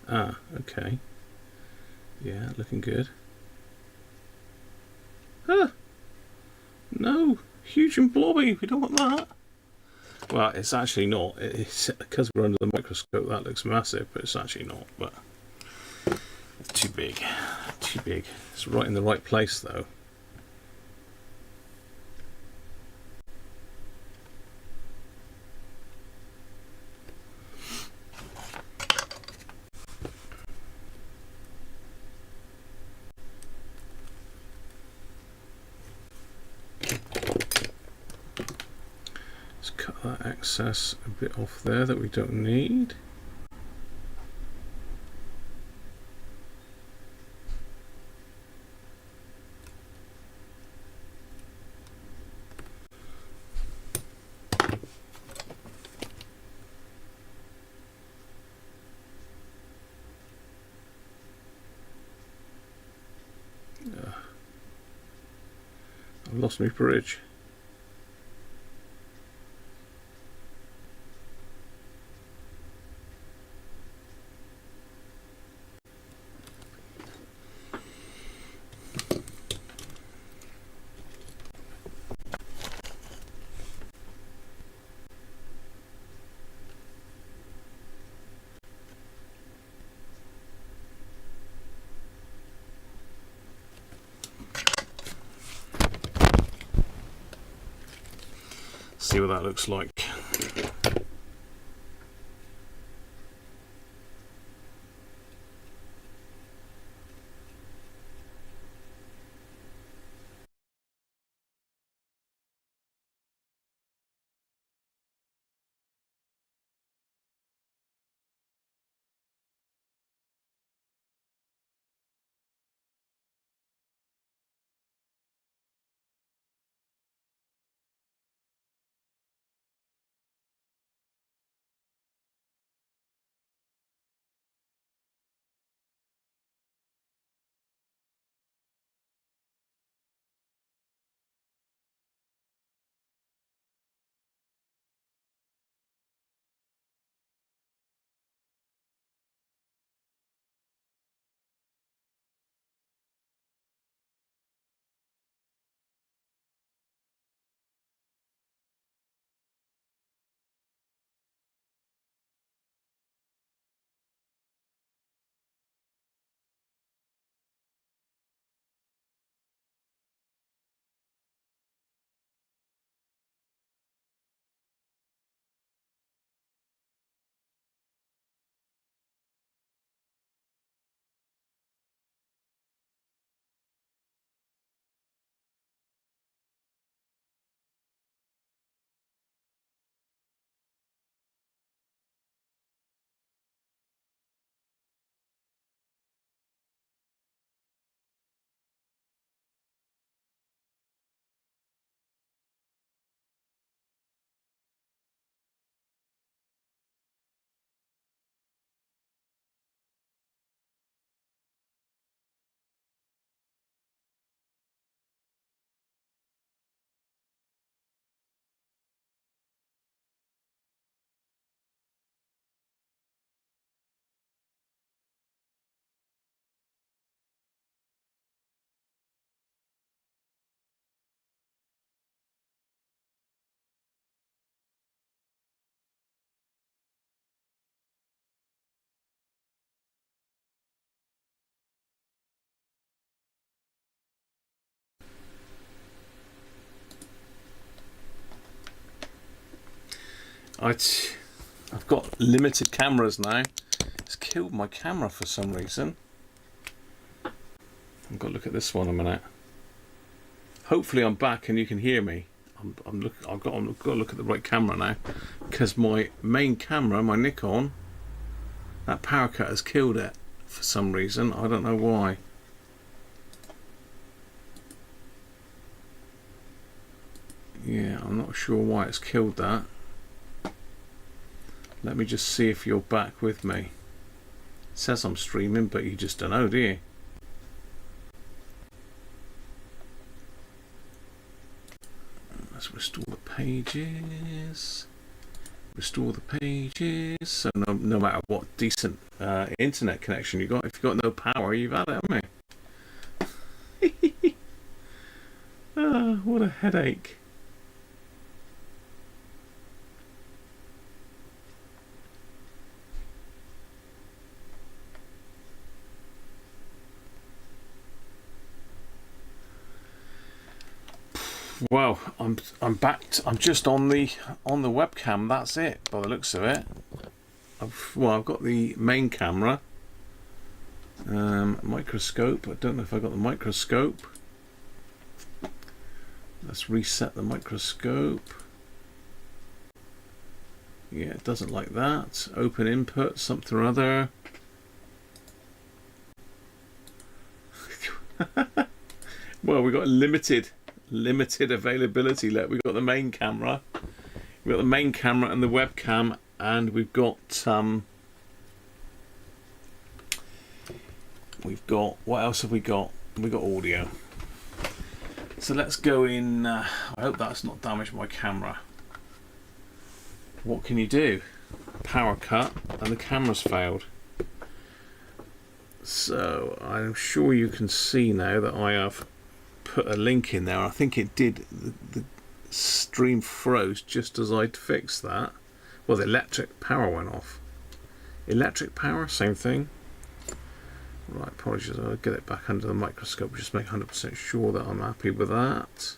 Ah, okay. Yeah, looking good. Ah, no, huge and blobby. We don't want that. Well, it's actually not. It's because we're under the microscope. That looks massive, but it's actually not. But it's too big. Too big. It's right in the right place, though. Cut that excess a bit off there that we don't need. I've lost my bridge. See what that looks like. I've got limited cameras now. It's killed my camera for some reason. I've got to look at this one a minute. Hopefully I'm back and you can hear me. I've got to look at the right camera now, because my main camera, my Nikon, that power cut has killed it for some reason. I don't know why. Yeah, I'm not sure why it's killed that. Let me just see if you're back with me. It says I'm streaming, but you just don't know, do you? Let's restore the pages. Restore the pages. So no matter what decent internet connection you got, if you've got no power, you've had it, haven't you? Ah, what a headache. Well, I'm back. I'm just on the webcam. That's it, by the looks of it. I've got the main camera, microscope. I don't know if I got the microscope. Let's reset the microscope. Yeah, it doesn't like that. Open input, something or other. Well, we got limited availability. Look, we've got the main camera, we've got the main camera and the webcam, and we've got what else have we got? We've got audio. So let's go in. I hope that's not damaged my camera. What can you do? Power cut and the camera's failed. So I'm sure you can see now that I have put a link in there. I think it did. The stream froze just as I'd fixed that. Well, the electric power went off. Electric power, same thing. Right, apologies. I'll get it back under the microscope. Just make 100% sure that I'm happy with that.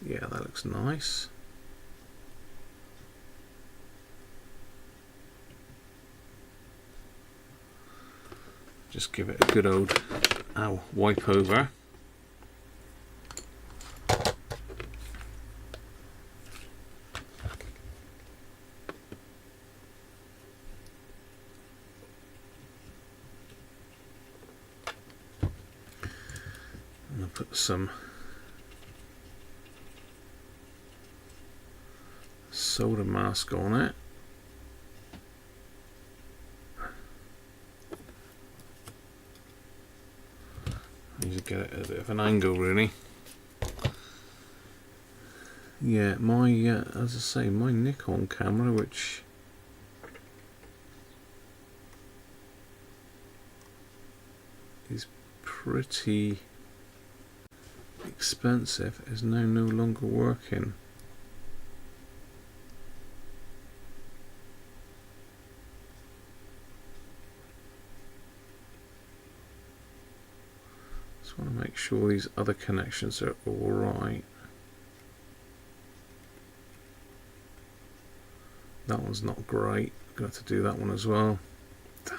Yeah, that looks nice. Just give it a good old wipe over. And I'll put some solder mask on it. Need to get it at a bit of an angle, really. Yeah, my as I say, my Nikon camera, which is pretty expensive, is now no longer working. Just want to make sure these other connections are all right. That one's not great. Got to do that one as well. Damn.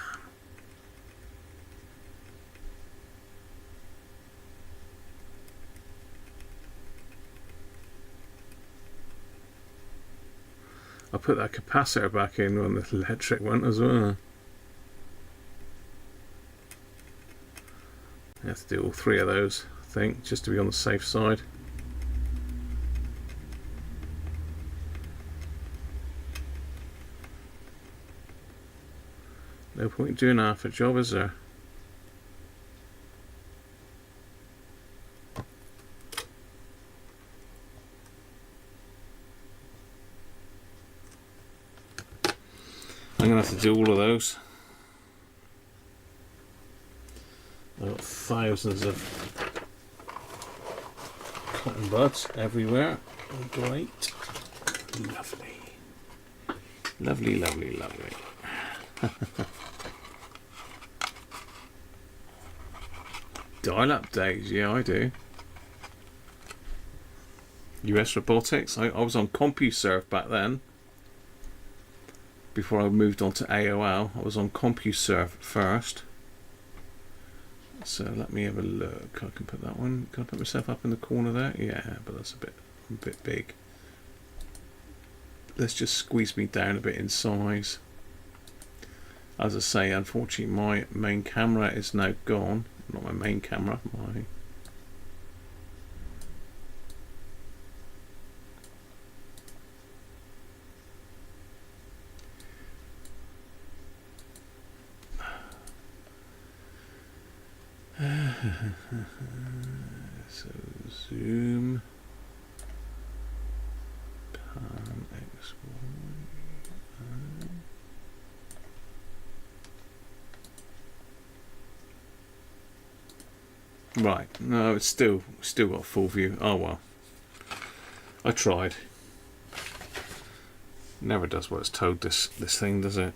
I put that capacitor back in when the electric went as well. I have to do all three of those, I think, just to be on the safe side. No point doing half a job, is there? I'm going to have to do all of those. I've got thousands of cotton buds everywhere. Great. Lovely. Lovely, lovely, lovely. Dial-up days, yeah, I do. US Robotics. I was on CompuServe back then. Before I moved on to AOL, I was on CompuServe first. So let me have a look. I can put that one. Can I put myself up in the corner there? Yeah, but that's a bit big. Let's just squeeze me down a bit in size. As I say, unfortunately, my main camera is now gone. Not my main camera, my so zoom, pan, X, Y. Right, no, it's still got full view. Oh well, I tried. Never does what it's told. This thing, does it?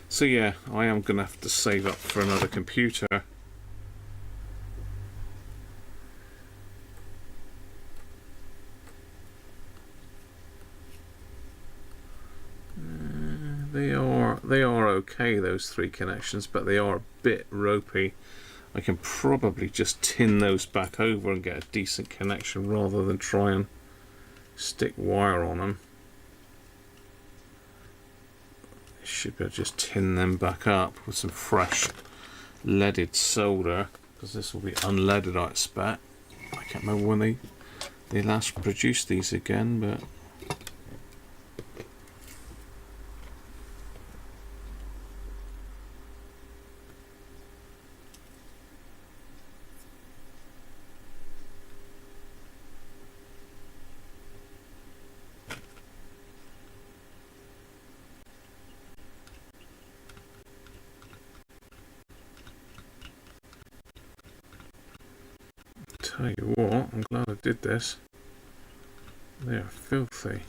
So yeah, I am gonna have to save up for another computer. They are okay, those 3 connections, but they are a bit ropey. I can probably just tin those back over and get a decent connection rather than try and stick wire on them. I should be able to just tin them back up with some fresh leaded solder, because this will be unleaded, I expect. I can't remember when they last produced these again, but tell you what, I'm glad I did this. They are filthy.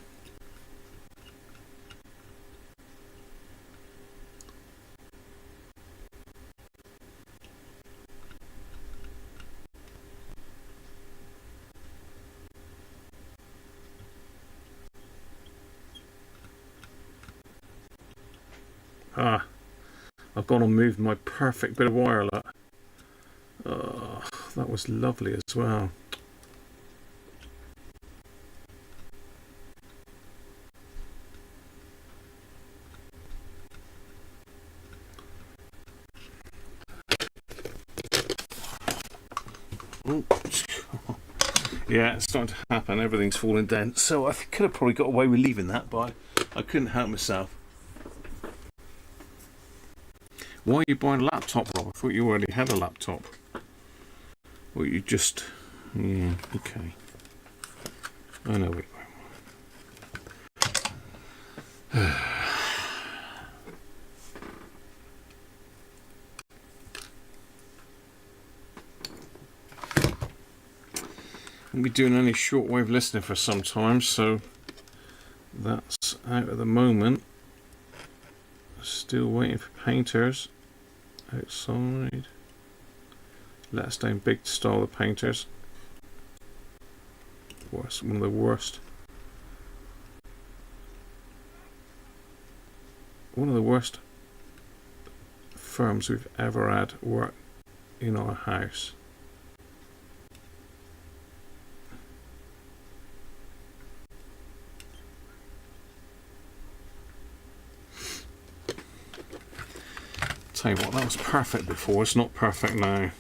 Ah, I've gone and moved my perfect bit of wire. Oh, that was lovely as well. Yeah, it's starting to happen. Everything's falling down. So I could have probably got away with leaving that, but I couldn't help myself. Why are you buying a laptop, Rob? I thought you already had a laptop. Or you just... Yeah, okay. I know it. Won't be doing any shortwave listening for some time, so that's out at the moment. Still waiting for painters outside. Let us down big to style the painters. Worst, one of the worst. One of the worst firms we've ever had work in our house. Tell you what, that was perfect before. It's not perfect now.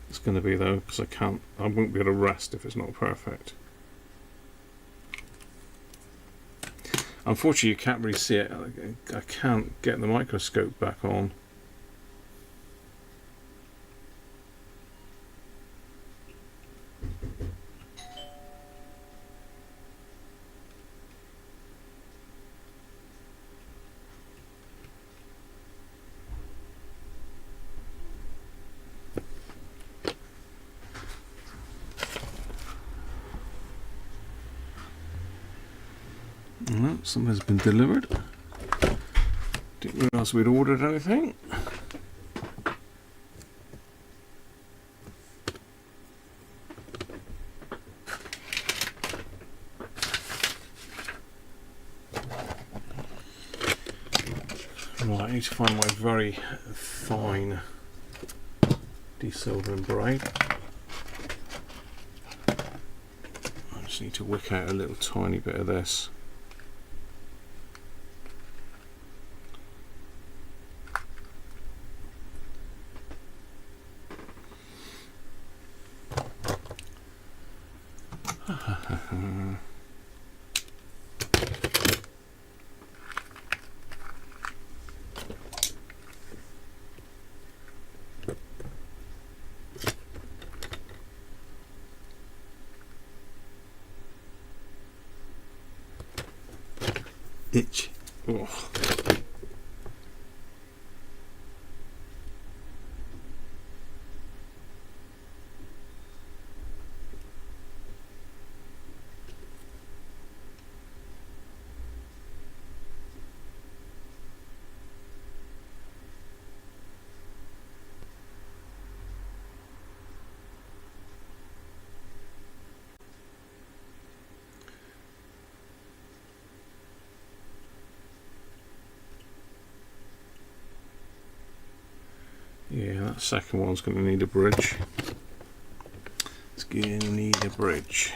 It's going to be though, because I won't be able to rest if it's not perfect. Unfortunately, you can't really see it. I can't get the microscope back on. No, something's been delivered. Didn't realise we'd ordered anything. Right, I need to find my very fine desilvering braid. I just need to wick out a little tiny bit of this. Itch. Oh. Yeah, that second one's going to need a bridge. It's going to need a bridge.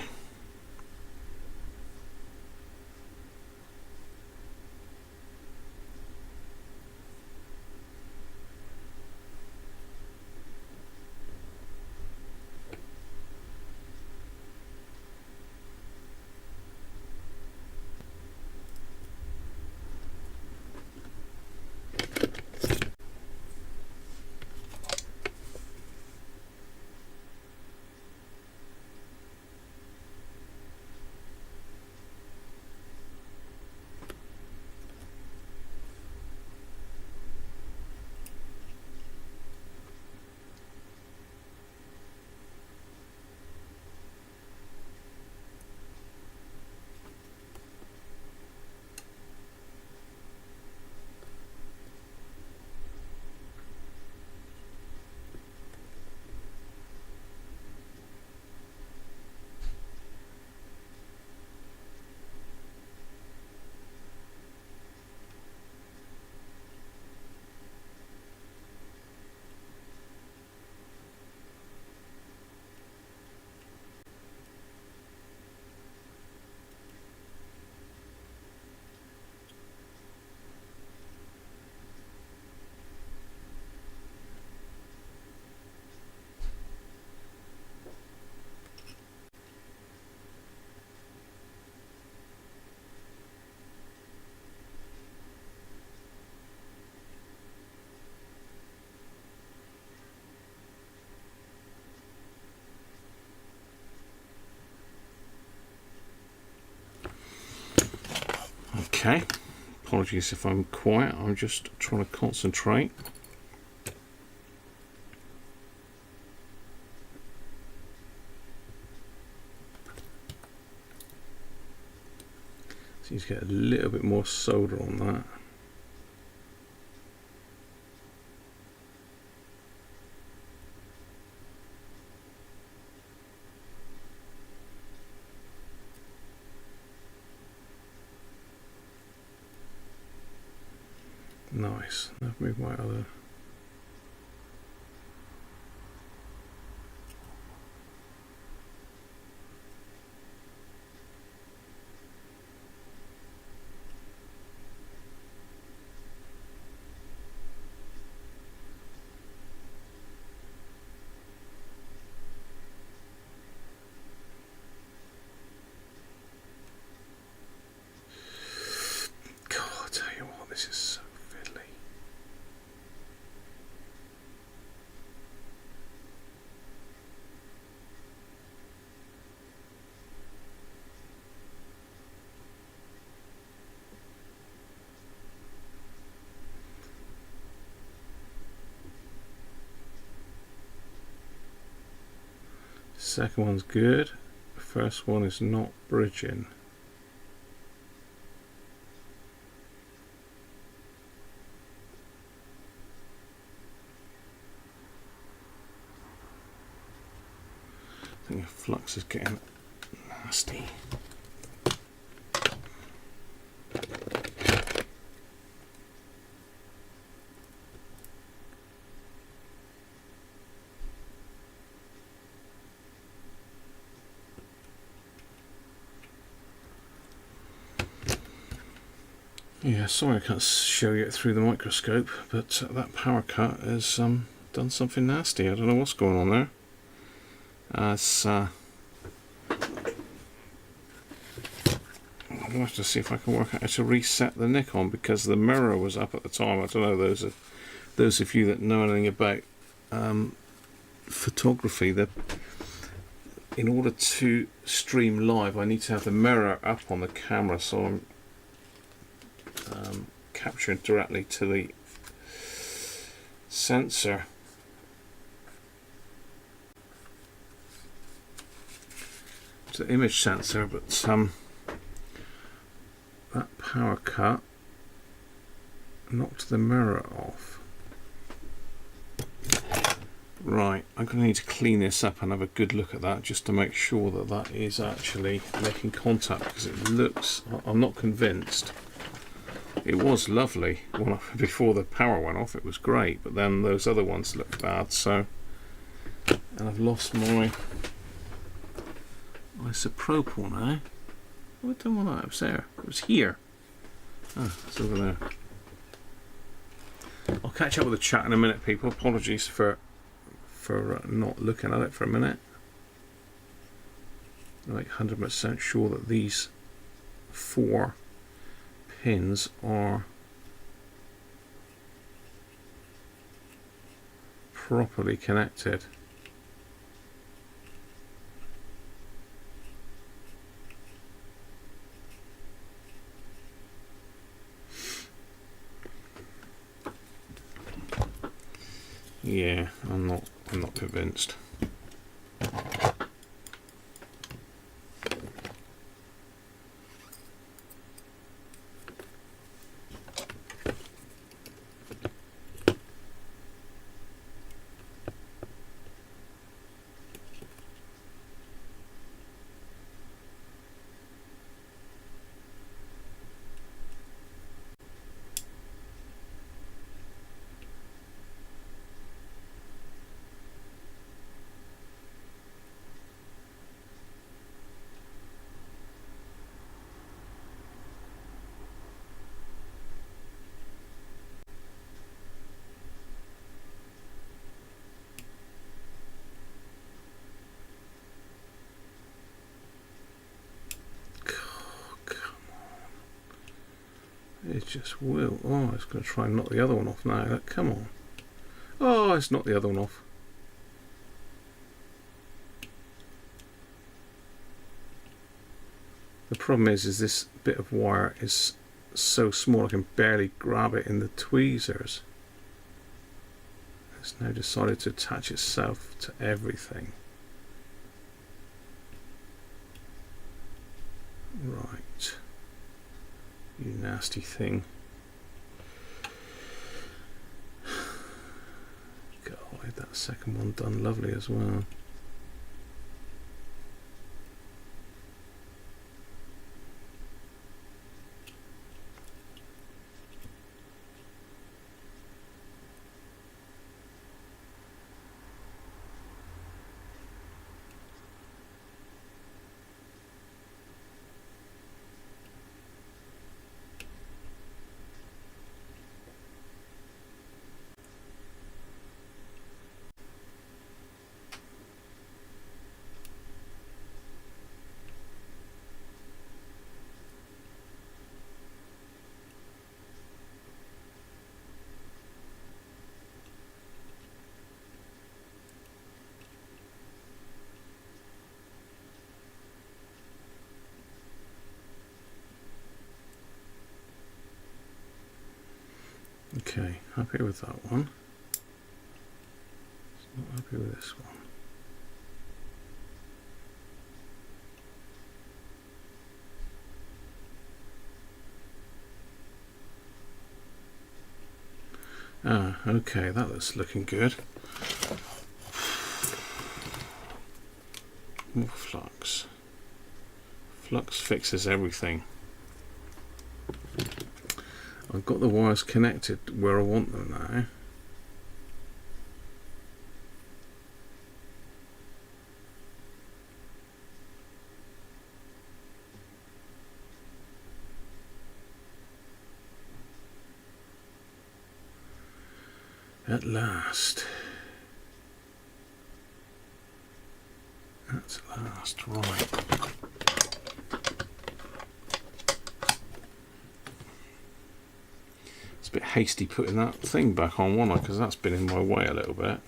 Okay, apologies if I'm quiet, I'm just trying to concentrate. So you get a little bit more solder on that. Nice. I've moved my other. God, I tell you what, this is so fiddly. Second one's good. First one is not bridging. I think the flux is getting nasty. Yeah, sorry I can't show you it through the microscope, but that power cut has done something nasty. I don't know what's going on there. I'm going to have to see if I can work out how to reset the Nikon, because the mirror was up at the time. I don't know, those of you that know anything about photography, that in order to stream live I need to have the mirror up on the camera, so I'm capturing directly to the sensor. To the image sensor, but that power cut knocked the mirror off. Right, I'm going to need to clean this up and have a good look at that, just to make sure that that is actually making contact, because it looks, I'm not convinced. It was lovely before the power went off, it was great, but then those other ones looked bad. So, and I've lost my isopropyl now. I don't want that, it was there, it was here. Oh, it's over there. I'll catch up with the chat in a minute, people. Apologies for not looking at it for a minute. I'm like 100% sure that these 4 pins are properly connected. Yeah, I'm not convinced. It just will. Oh, it's going to try and knock the other one off now. Come on. Oh, it's knocked the other one off. The problem is this bit of wire is so small I can barely grab it in the tweezers. It's now decided to attach itself to everything. Right. You nasty thing. God, I had that second one done lovely as well. Okay, happy with that one. Not happy with this one. Okay, that looks looking good. More flux. Flux fixes everything. I've got the wires connected where I want them now. At last. At last, right. It's a bit hasty putting that thing back on, wasn't I? Because that's been in my way a little bit.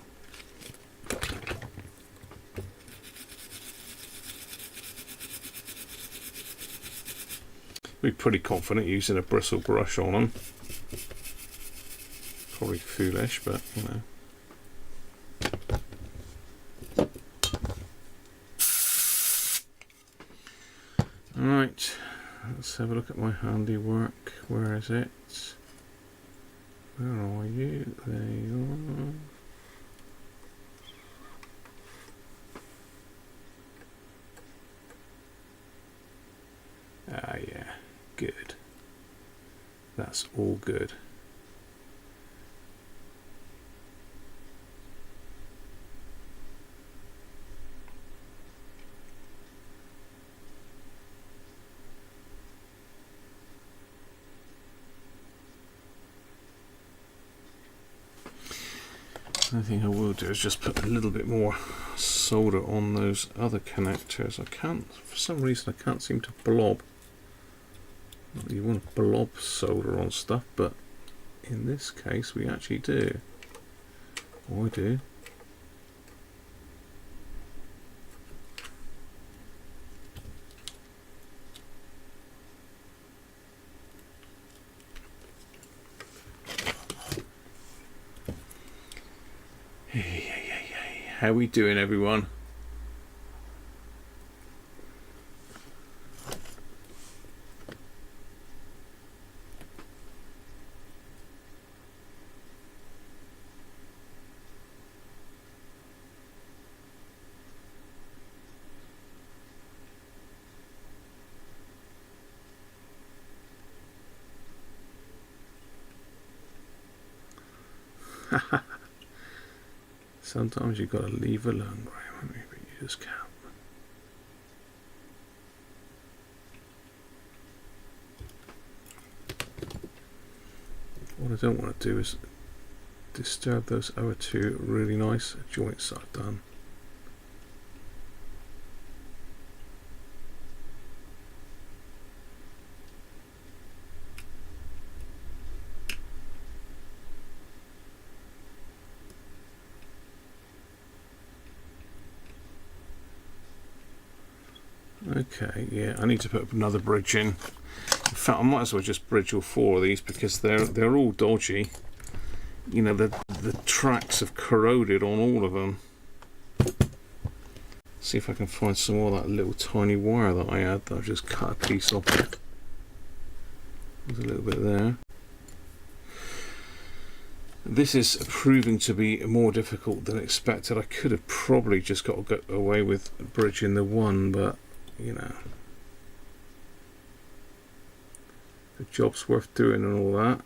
Be pretty confident using a bristle brush on them. Probably foolish, but you know. Alright, let's have a look at my handiwork. Where is it? Where are you? There you are. Ah, yeah, good. That's all good. The thing I will do is just put a little bit more solder on those other connectors. I can't, for some reason I can't seem to blob. Not that you want to blob solder on stuff, but in this case we actually do. Or I do. How we doing, everyone? Sometimes you've got to leave alone, Graham, but you just can't. What I don't want to do is disturb those other two really nice joints I've done. Okay, yeah, I need to put another bridge in. In fact, I might as well just bridge all four of these because they're all dodgy. You know, the tracks have corroded on all of them. See if I can find some more of that little tiny wire that I had that I've just cut a piece off it. There's a little bit there. This is proving to be more difficult than expected. I could have probably just got away with bridging the one, but you know, the job's worth doing and all that.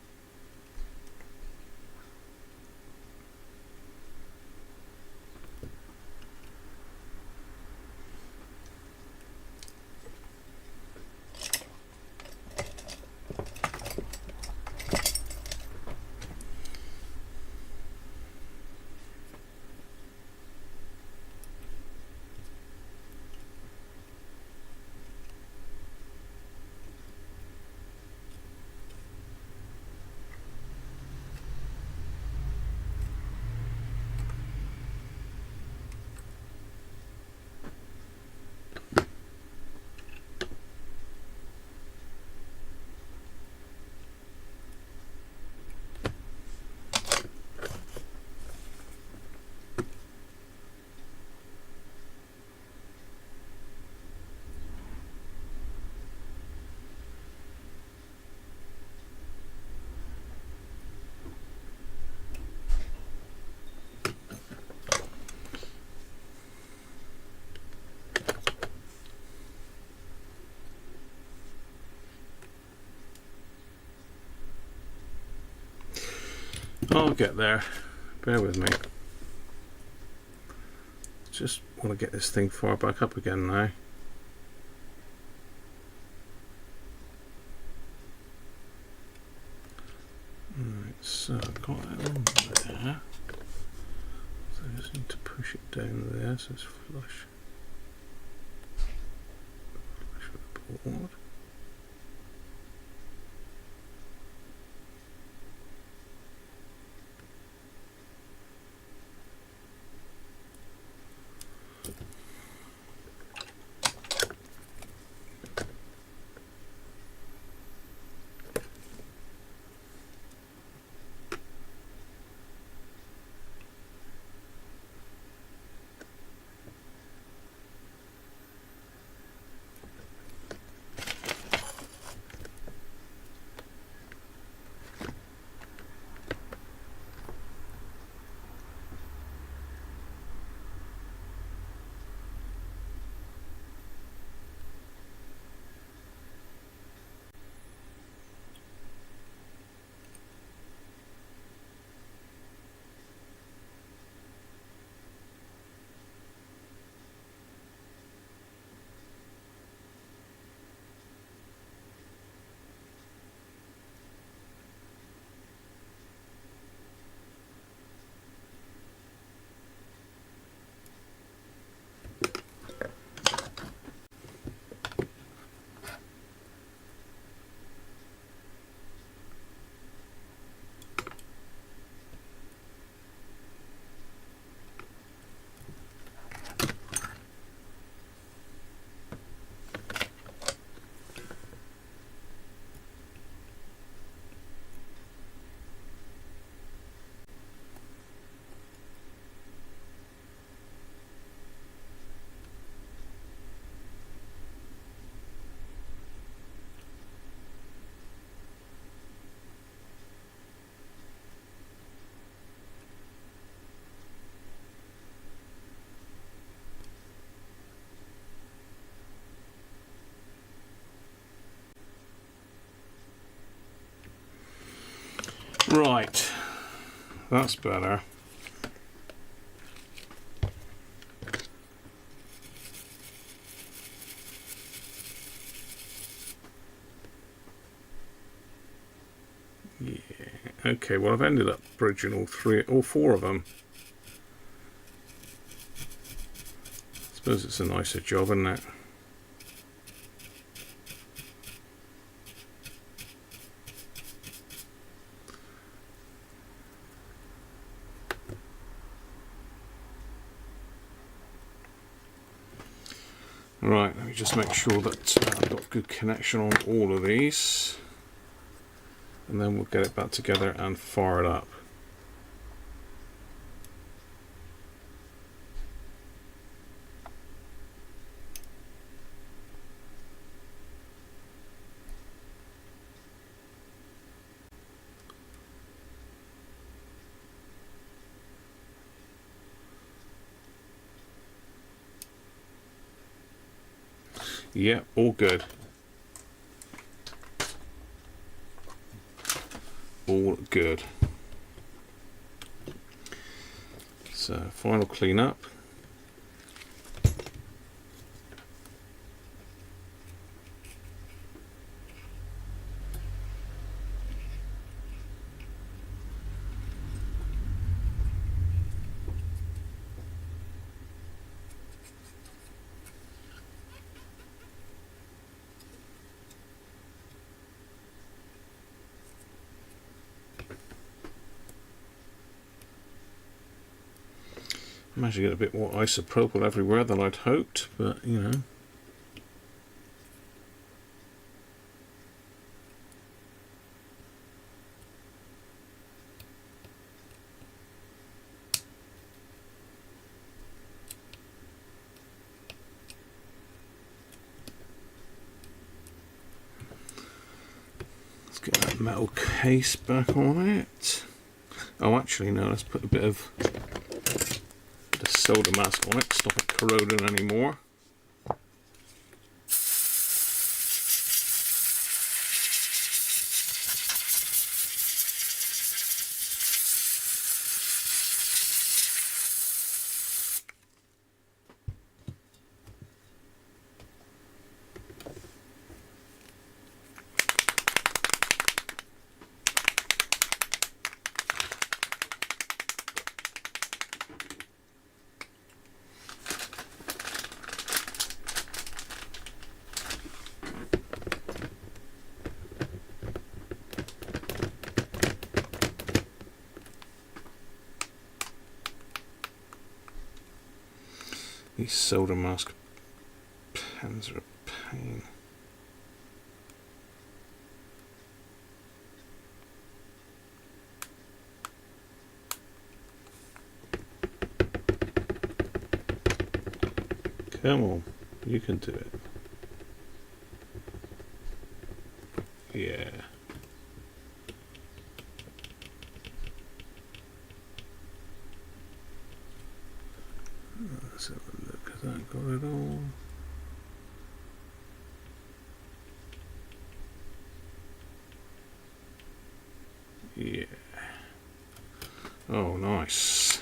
I'll get there. Bear with me. Just want to get this thing far back up again now. Right, So I've got that on there. So I just need to push it down there so it's flush. Flush with the board. Right, that's better. Yeah, okay, well I've ended up bridging all four of them. I suppose it's a nicer job, isn't it? Right, let me just make sure that I've got good connection on all of these, and then we'll get it back together and fire it up. Yeah, all good. All good. So, final clean up. Managed to get a bit more isopropyl everywhere than I'd hoped, but you know. Let's get that metal case back on it. Oh, actually, no, let's put a bit of the soda mask on it, stop it corroding anymore. These solder mask pens are a pain. Come on, you can do it. Yeah. Let's have a look. Has that got it all? Yeah. Oh, nice.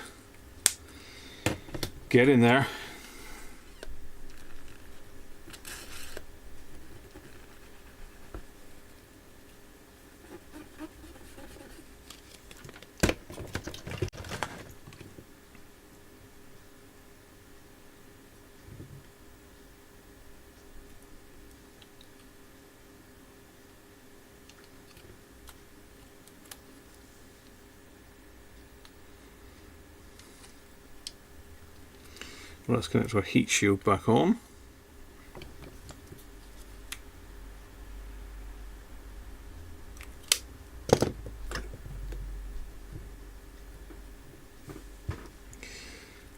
Get in there. Let's connect our heat shield back on.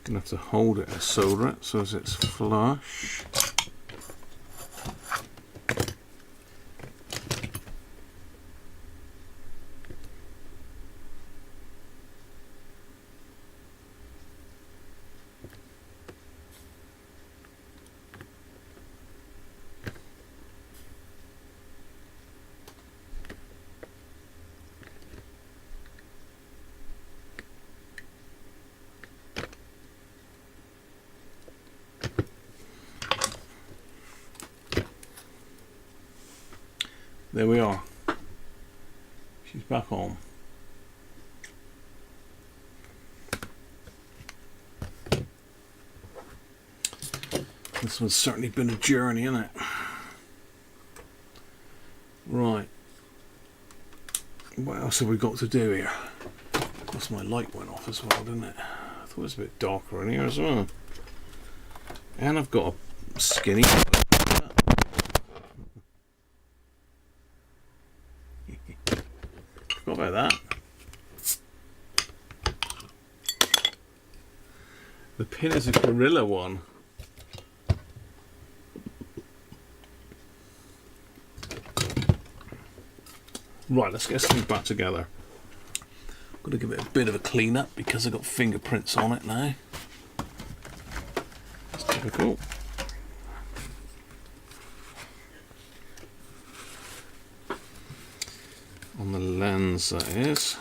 Gonna have to hold it and solder it so as it's flush. There we are. She's back on. This one's certainly been a journey, hasn't it? Right. What else have we got to do here? Of course, my light went off as well, didn't it? I thought it was a bit darker in here as well. And I've got a skinny. Forgot about that. The pin is a Gorilla one. Right, let's get something back together. Got to give it a bit of a clean up because I've got fingerprints on it now. It's typical. On the lens, that is.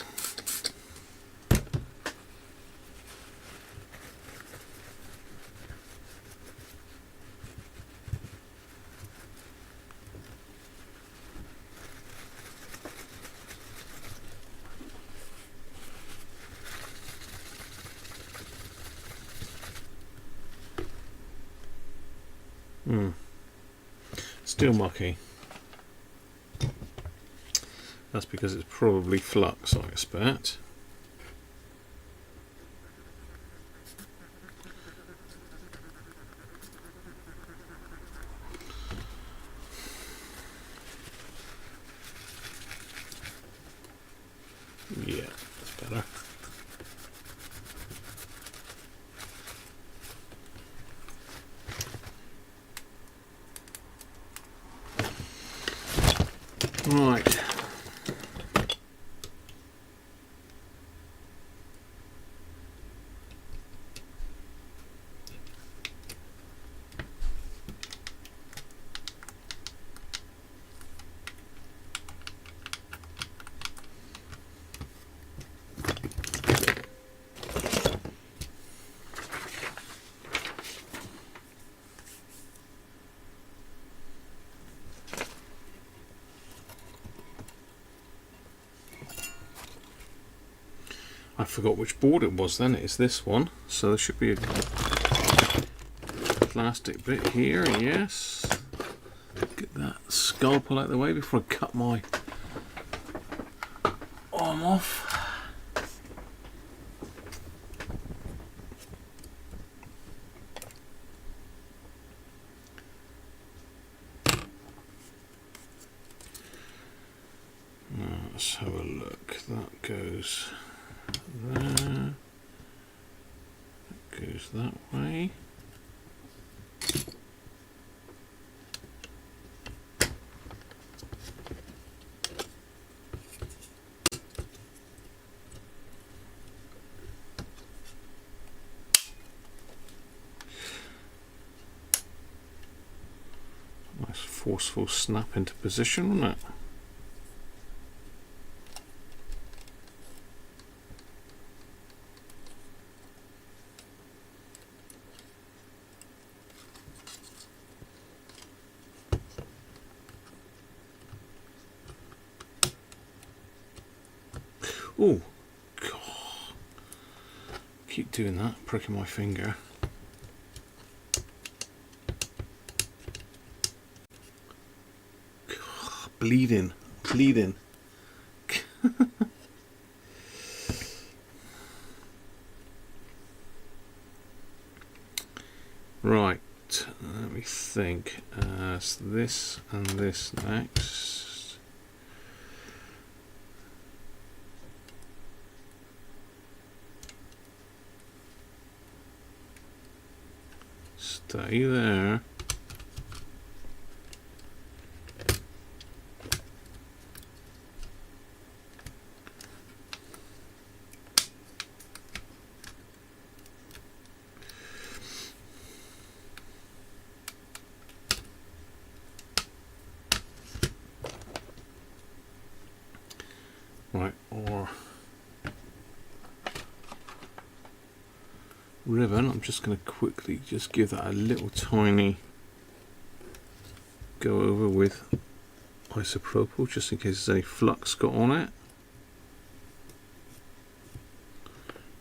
Still mucky. That's because it's probably flux, I expect. Yeah, that's better. Right. I forgot which board it was then. It's this one, so there should be a plastic bit here. Yes, get that scalpel out of the way before I cut my arm off. there. That goes that way. Nice forceful snap into position, wasn't it? Oh, God. Keep doing that, pricking my finger. God, bleeding. Right, let me think. So this and this next. Stay there. Right, or ribbon. I'm just going to quickly just give that a little tiny go over with isopropyl, just in case there's any flux got on it.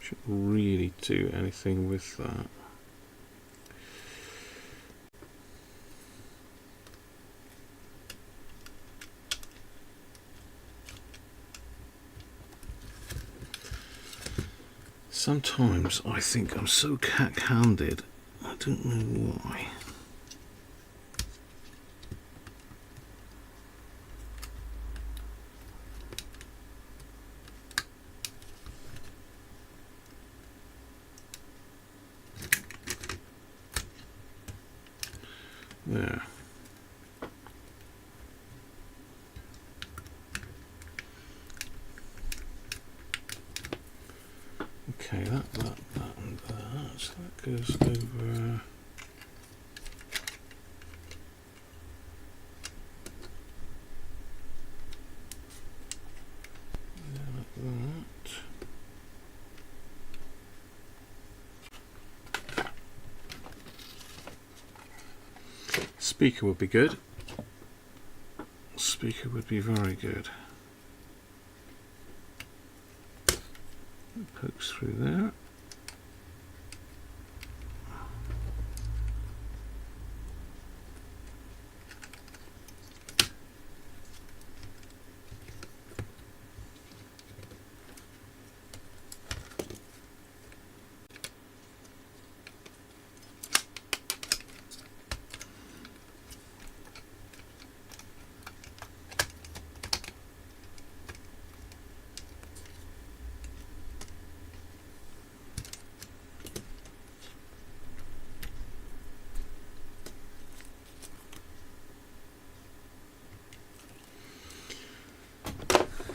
Shouldn't really do anything with that. Sometimes I think I'm so cack-handed, I don't know why. There. Okay, that and that. So that goes over. Yeah, like that. Speaker would be good. Speaker would be very good. It pokes through there.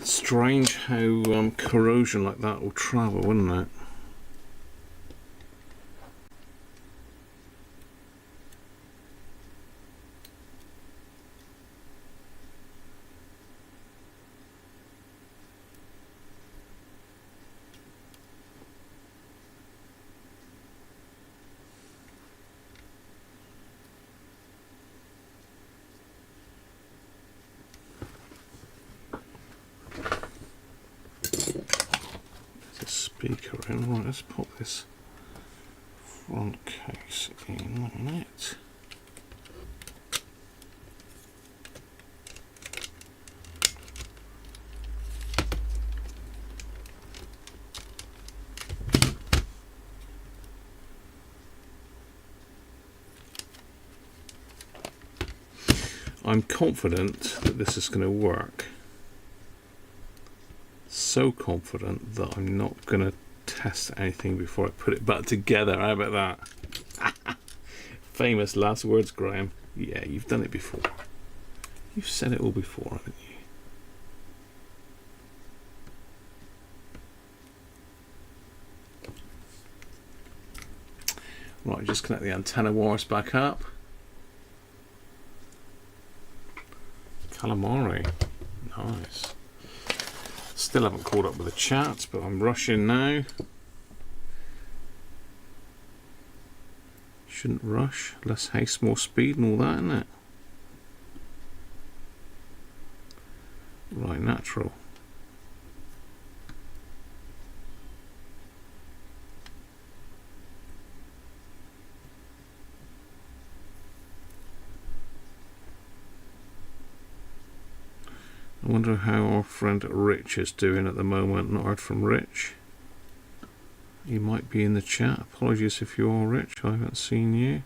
Strange how corrosion like that will travel, wouldn't it? Speaker in. Right, let's pop this front case in on it. I'm confident that this is going to work. so confident that I'm not going to test anything before I put it back together. How about that? Famous last words, Graham. Yeah, you've done it before. You've said it all before, haven't you? Right, just connect the antenna wires back up. Calamari. Nice. Still haven't caught up with the chat, but I'm rushing now. Shouldn't rush. Less haste, more speed and all that, isn't it? Right, natural. I wonder how our friend Rich is doing at the moment. Not heard from Rich. He might be in the chat. Apologies if you are, Rich. I haven't seen you.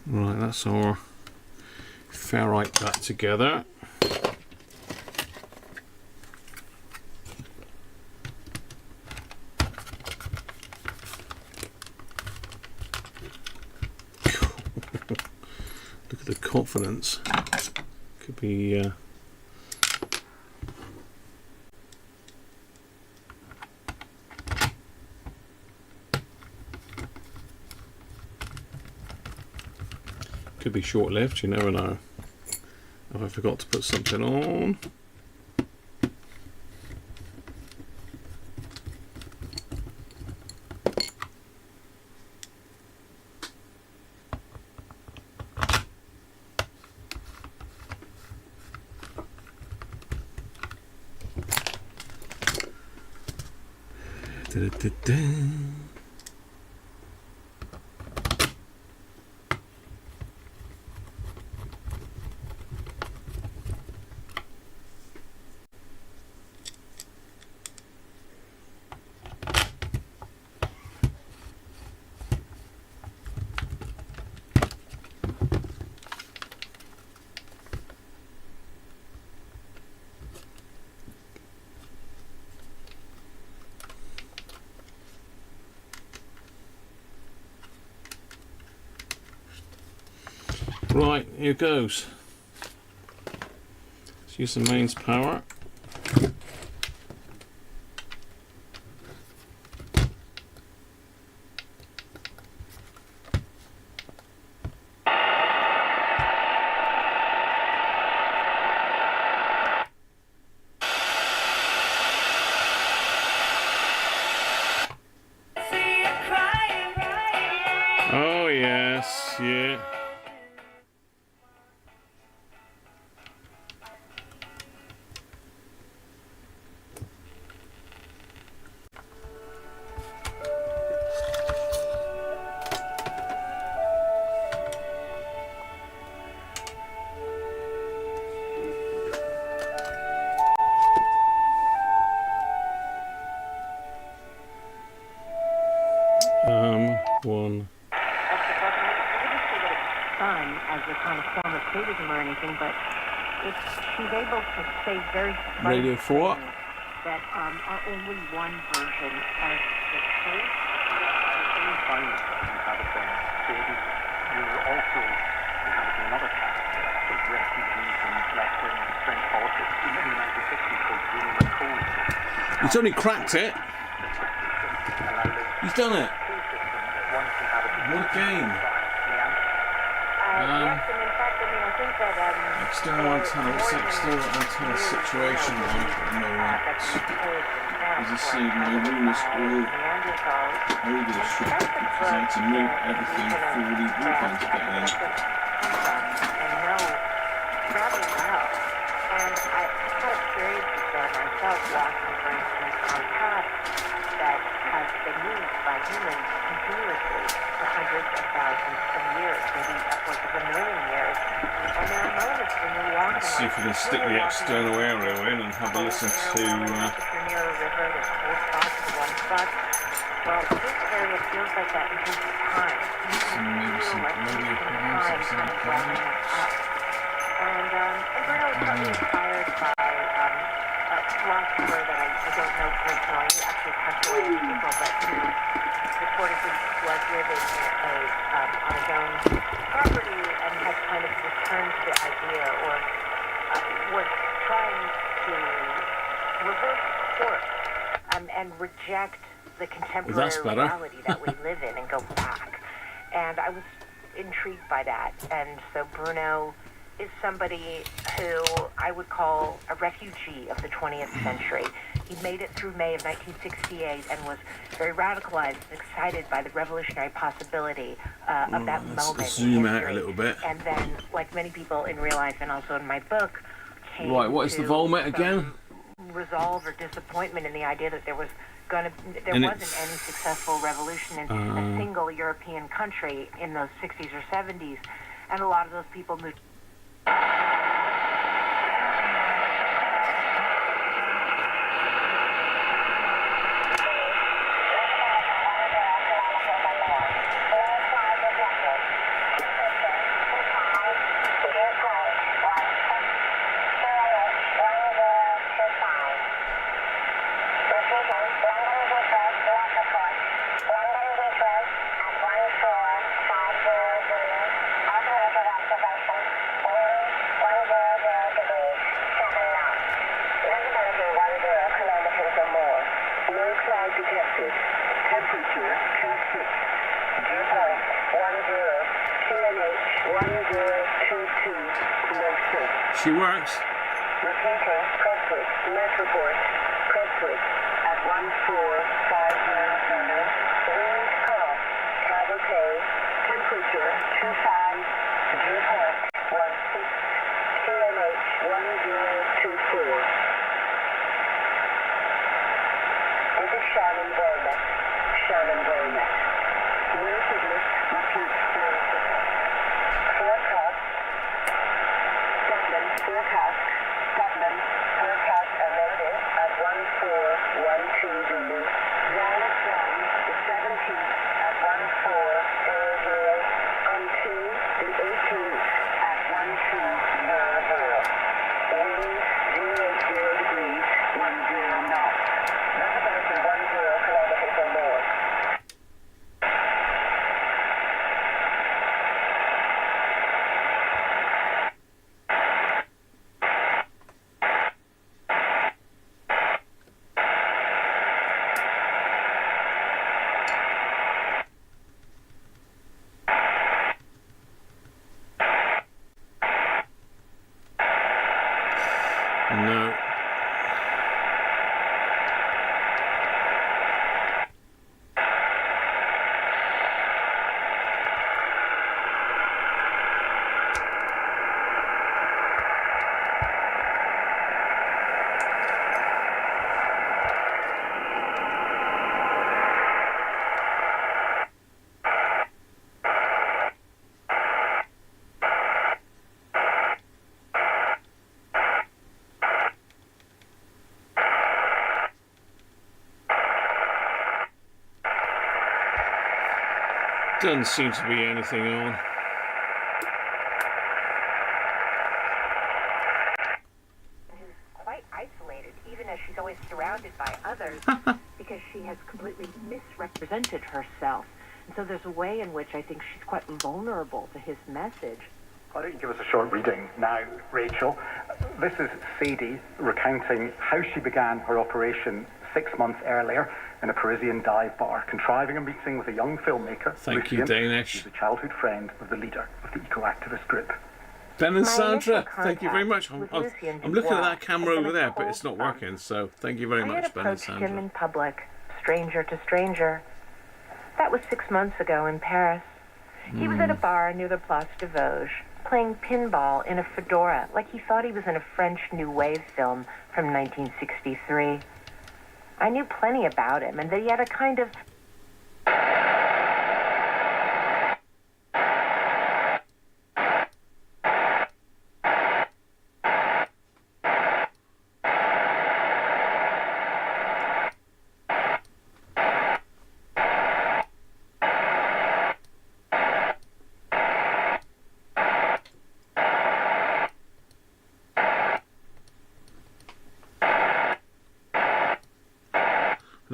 Right, that's our ferrite back together. Look at the confidence. Could be could be short-lived, you never know. Have I forgot to put something on? Da-da-da-da. Right, here goes. Let's use the mains power. Oh yes, yeah. One. Son as a kind of form of sadism or anything, but she's able to say very Radio 4 that are only one version of the truth. You find that you inhabit you're also inhabiting another caste of refugees from left-wing French politics in the 1960s called William Cole. He's only cracked it. He's done it. What a game. Yes, and in fact, I think that External antenna, what's the external antenna situation like at the moment? As you see, my room is all over the shop because I had to move everything for the broadband to get in. And know rather well. And I had experiences there myself walking, for instance, on paths that have been used by humans continuously for hundreds of thousands of years, maybe upwards of 1 million years. And there are moments when you walk Let's see if we can stick the external area in and have a listen to... If you're near a river, there's cold spots, warm spots. Well, this area feels like that in terms of time. You can feel like time kind of wrapping up. And Bruno was probably inspired by a philosopher that I don't know personally, he actually passed away in April, but who reportedly was living on his own property and had kind of returned to the idea or was trying to reverse course and reject the contemporary reality that we live in and go back. And I was intrigued by that. And so Bruno is somebody who I would call a refugee of the 20th century. He made it through May of 1968 and was very radicalized and excited by the revolutionary possibility of that moment. Let's zoom out a little bit. And then, like many people in real life and also in my book, came right, what is the Volmet again? Resolve or disappointment in the idea that there wasn't any successful revolution in a single European country in those 60s or 70s, and a lot of those people moved. She works. Repeating, Creswick, Metroport, Creswick, at 14500, wind calm, cavalcade, temperature 25, viewpoint 16, QNH 1024. This is Shannon Volmet. Shannon Volmet. Wind signal, repeat, forecast. Dublin, forecast amended at 1412 Zulu. Dallas from the 17th at 1400 until the 18th at 1200. Wind 080 degrees, 10 knots. Visibility 10 kilometers or more. No. Doesn't seem to be anything on. Quite isolated, even as she's always surrounded by others, because she has completely misrepresented herself. And so there's a way in which I think she's quite vulnerable to his message. Why don't you give us a short reading now, Rachel? This is Sadie recounting how she began her operation 6 months earlier in a Parisian dive bar, contriving a meeting with a young filmmaker. Thank you, Lucien, Danish. who's a childhood friend of the leader of the eco-activist group. Ben and My Sandra, initial thank you very much. contact I'm with Lucien looking at Dubois that camera has been over a there, but cold it's not one. working, so thank you very I had much, Ben and approached him Sandra. in public, stranger to stranger. That was 6 months ago in Paris. He was at a bar near the Place de Vosges, playing pinball in a fedora, like he thought he was in a French New Wave film from 1963. I knew plenty about him, and that he had a kind of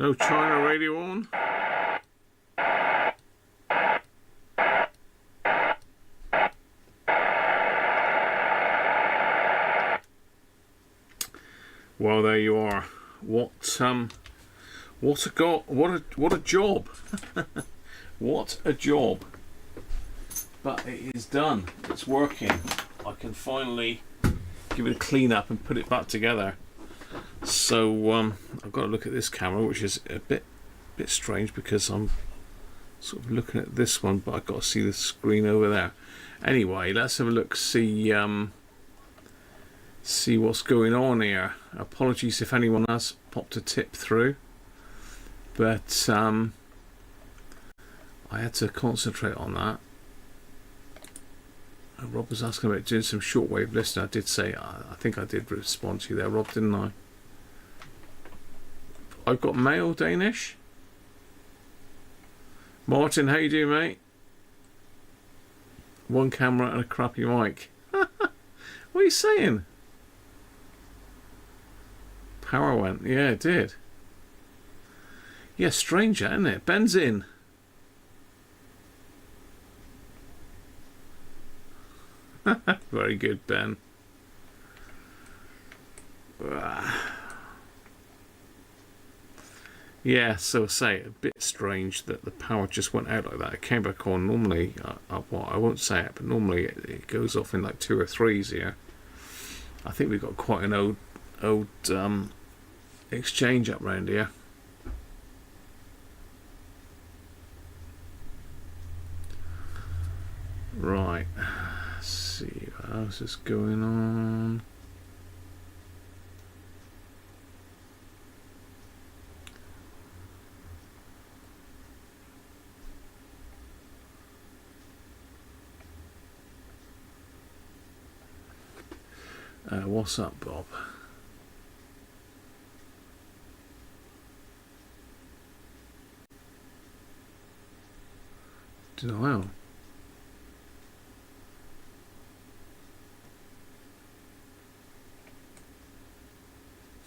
No China radio on. Well, there you are. What a job. What a job. But it is done. It's working. I can finally give it a clean up and put it back together. So I've got to look at this camera, which is a bit strange because I'm sort of looking at this one, but I've got to see the screen over there. Anyway, let's have a look, see what's going on here. Apologies if anyone has popped a tip through, but I had to concentrate on that. Rob was asking about doing some shortwave listening. I did say, I think I did respond to you there, Rob, didn't I? I've got mail, Danish. Martin, how you doing, mate? One camera and a crappy mic. What are you saying? Power went. Yeah, it did. Yeah, strange, isn't it? Ben's in. Very good, Ben. Yeah, so say a bit strange that the power just went out like that. It came back on. Normally, well, I won't say it, but normally it goes off in like 2 or 3s here. I think we've got quite an old exchange up round here. Right. Let's see what else is going on. What's up, Bob? Denial.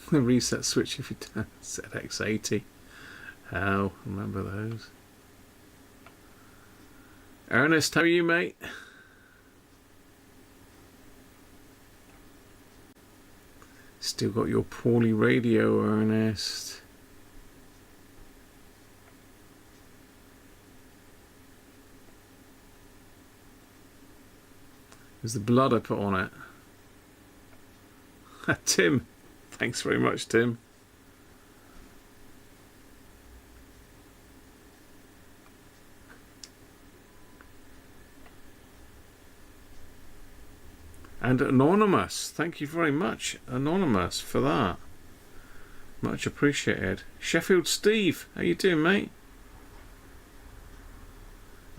The reset switch if you turn ZX80. How? Remember those? Ernest, how are you, mate? Still got your poorly radio, Ernest. There's the blood I put on it. Tim, thanks very much, Tim. And Anonymous, thank you very much, Anonymous, for that. Much appreciated. Sheffield Steve, how you doing, mate?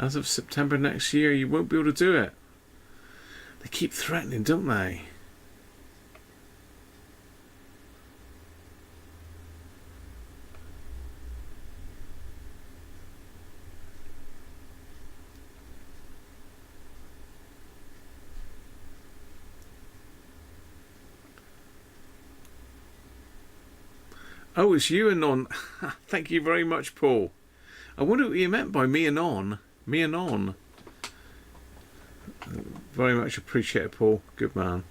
As of September next year, you won't be able to do it. They keep threatening, don't they? Oh, it's you, Anon. Thank you very much, Paul. I wonder what you meant by me and on. Me and on. Very much appreciate it, Paul. Good man.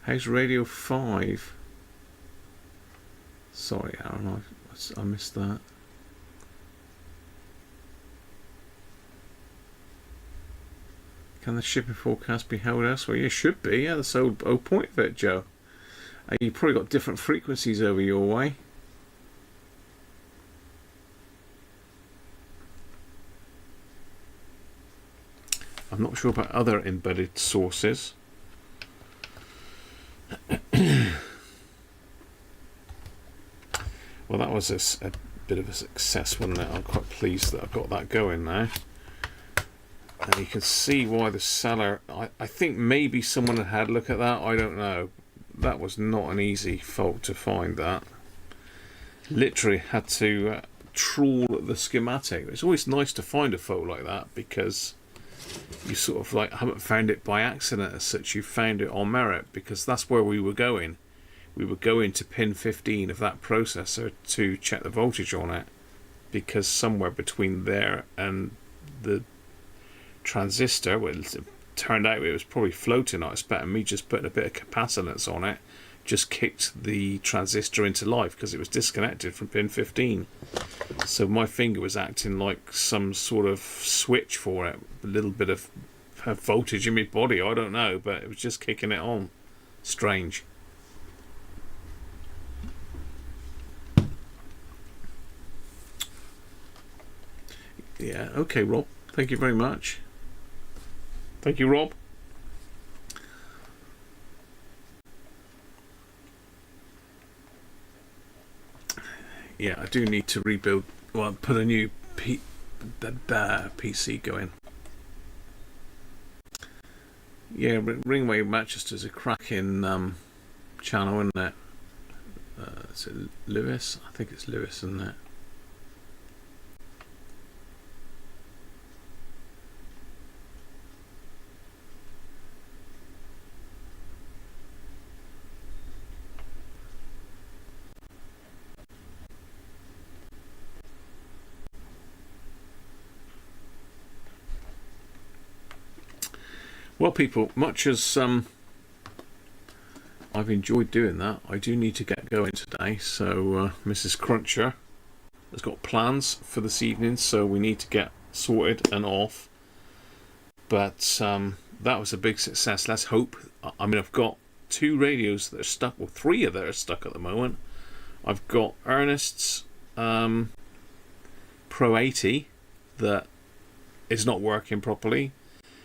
How's Radio 5? Sorry, Aaron, I missed that. Can the shipping forecast be held elsewhere? Yeah, it should be. Yeah, that's the whole point of it, Joe. You've probably got different frequencies over your way. I'm not sure about other embedded sources. Well, that was a bit of a success, wasn't it? I'm quite pleased that I've got that going now. And you can see why the seller... I think maybe someone had a look at that. I don't know. That was not an easy fault to find, that. Literally had to trawl the schematic. It's always nice to find a fault like that because you sort of like haven't found it by accident as such. You found it on merit because that's where we were going. we would go into pin 15 of that processor to check the voltage on it, because somewhere between there and the transistor, well, it turned out it was probably floating, I expect, and me just putting a bit of capacitance on it just kicked the transistor into life because it was disconnected from pin 15. So my finger was acting like some sort of switch for it, a little bit of voltage in my body, I don't know, but it was just kicking it on. Strange. Yeah, okay, Rob, thank you very much. Thank you, Rob. Yeah, I do need to rebuild, well, put a new PC going. Yeah, Ringway Manchester's a cracking channel, isn't it? Is it Lewis? I think it's Lewis, isn't it? Well, people, much as I've enjoyed doing that, I do need to get going today. So Mrs. Cruncher has got plans for this evening, so we need to get sorted and off. But that was a big success. Let's hope. I mean, I've got 2 radios that are stuck, or 3 that are stuck at the moment. I've got Ernest's Pro 80 that is not working properly.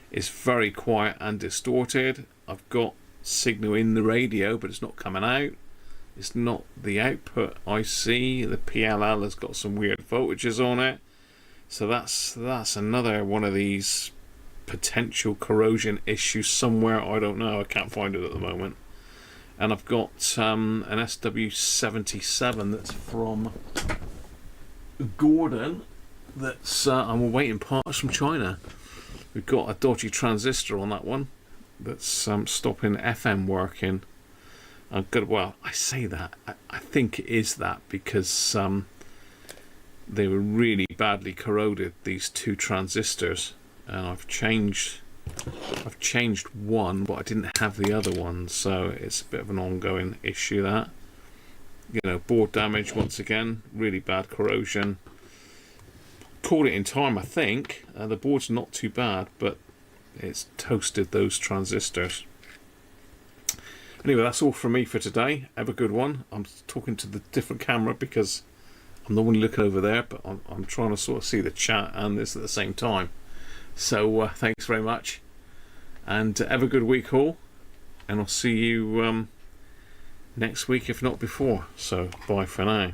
It's very quiet and distorted. I've got signal in the radio, but it's not coming out. It's not the output I see. The PLL has got some weird voltages on it. So that's another one of these potential corrosion issues somewhere. I don't know. I can't find it at the moment. And I've got an SW77 that's from Gordon. That's I'm awaiting parts from China. We've got a dodgy transistor on that one that's stopping FM working. Well, I say that. I think it is that because they were really badly corroded, these 2 transistors, and I've changed one, but I didn't have the other one, so it's a bit of an ongoing issue. That, you know, board damage once again, really bad corrosion. Caught it in time, I think. The board's not too bad, but it's toasted those transistors. Anyway, that's all from me for today. Have a good one. I'm talking to the different camera because I'm normally looking over there, but I'm trying to sort of see the chat and this at the same time. So thanks very much, and have a good week all, and I'll see you next week, if not before. So bye for now.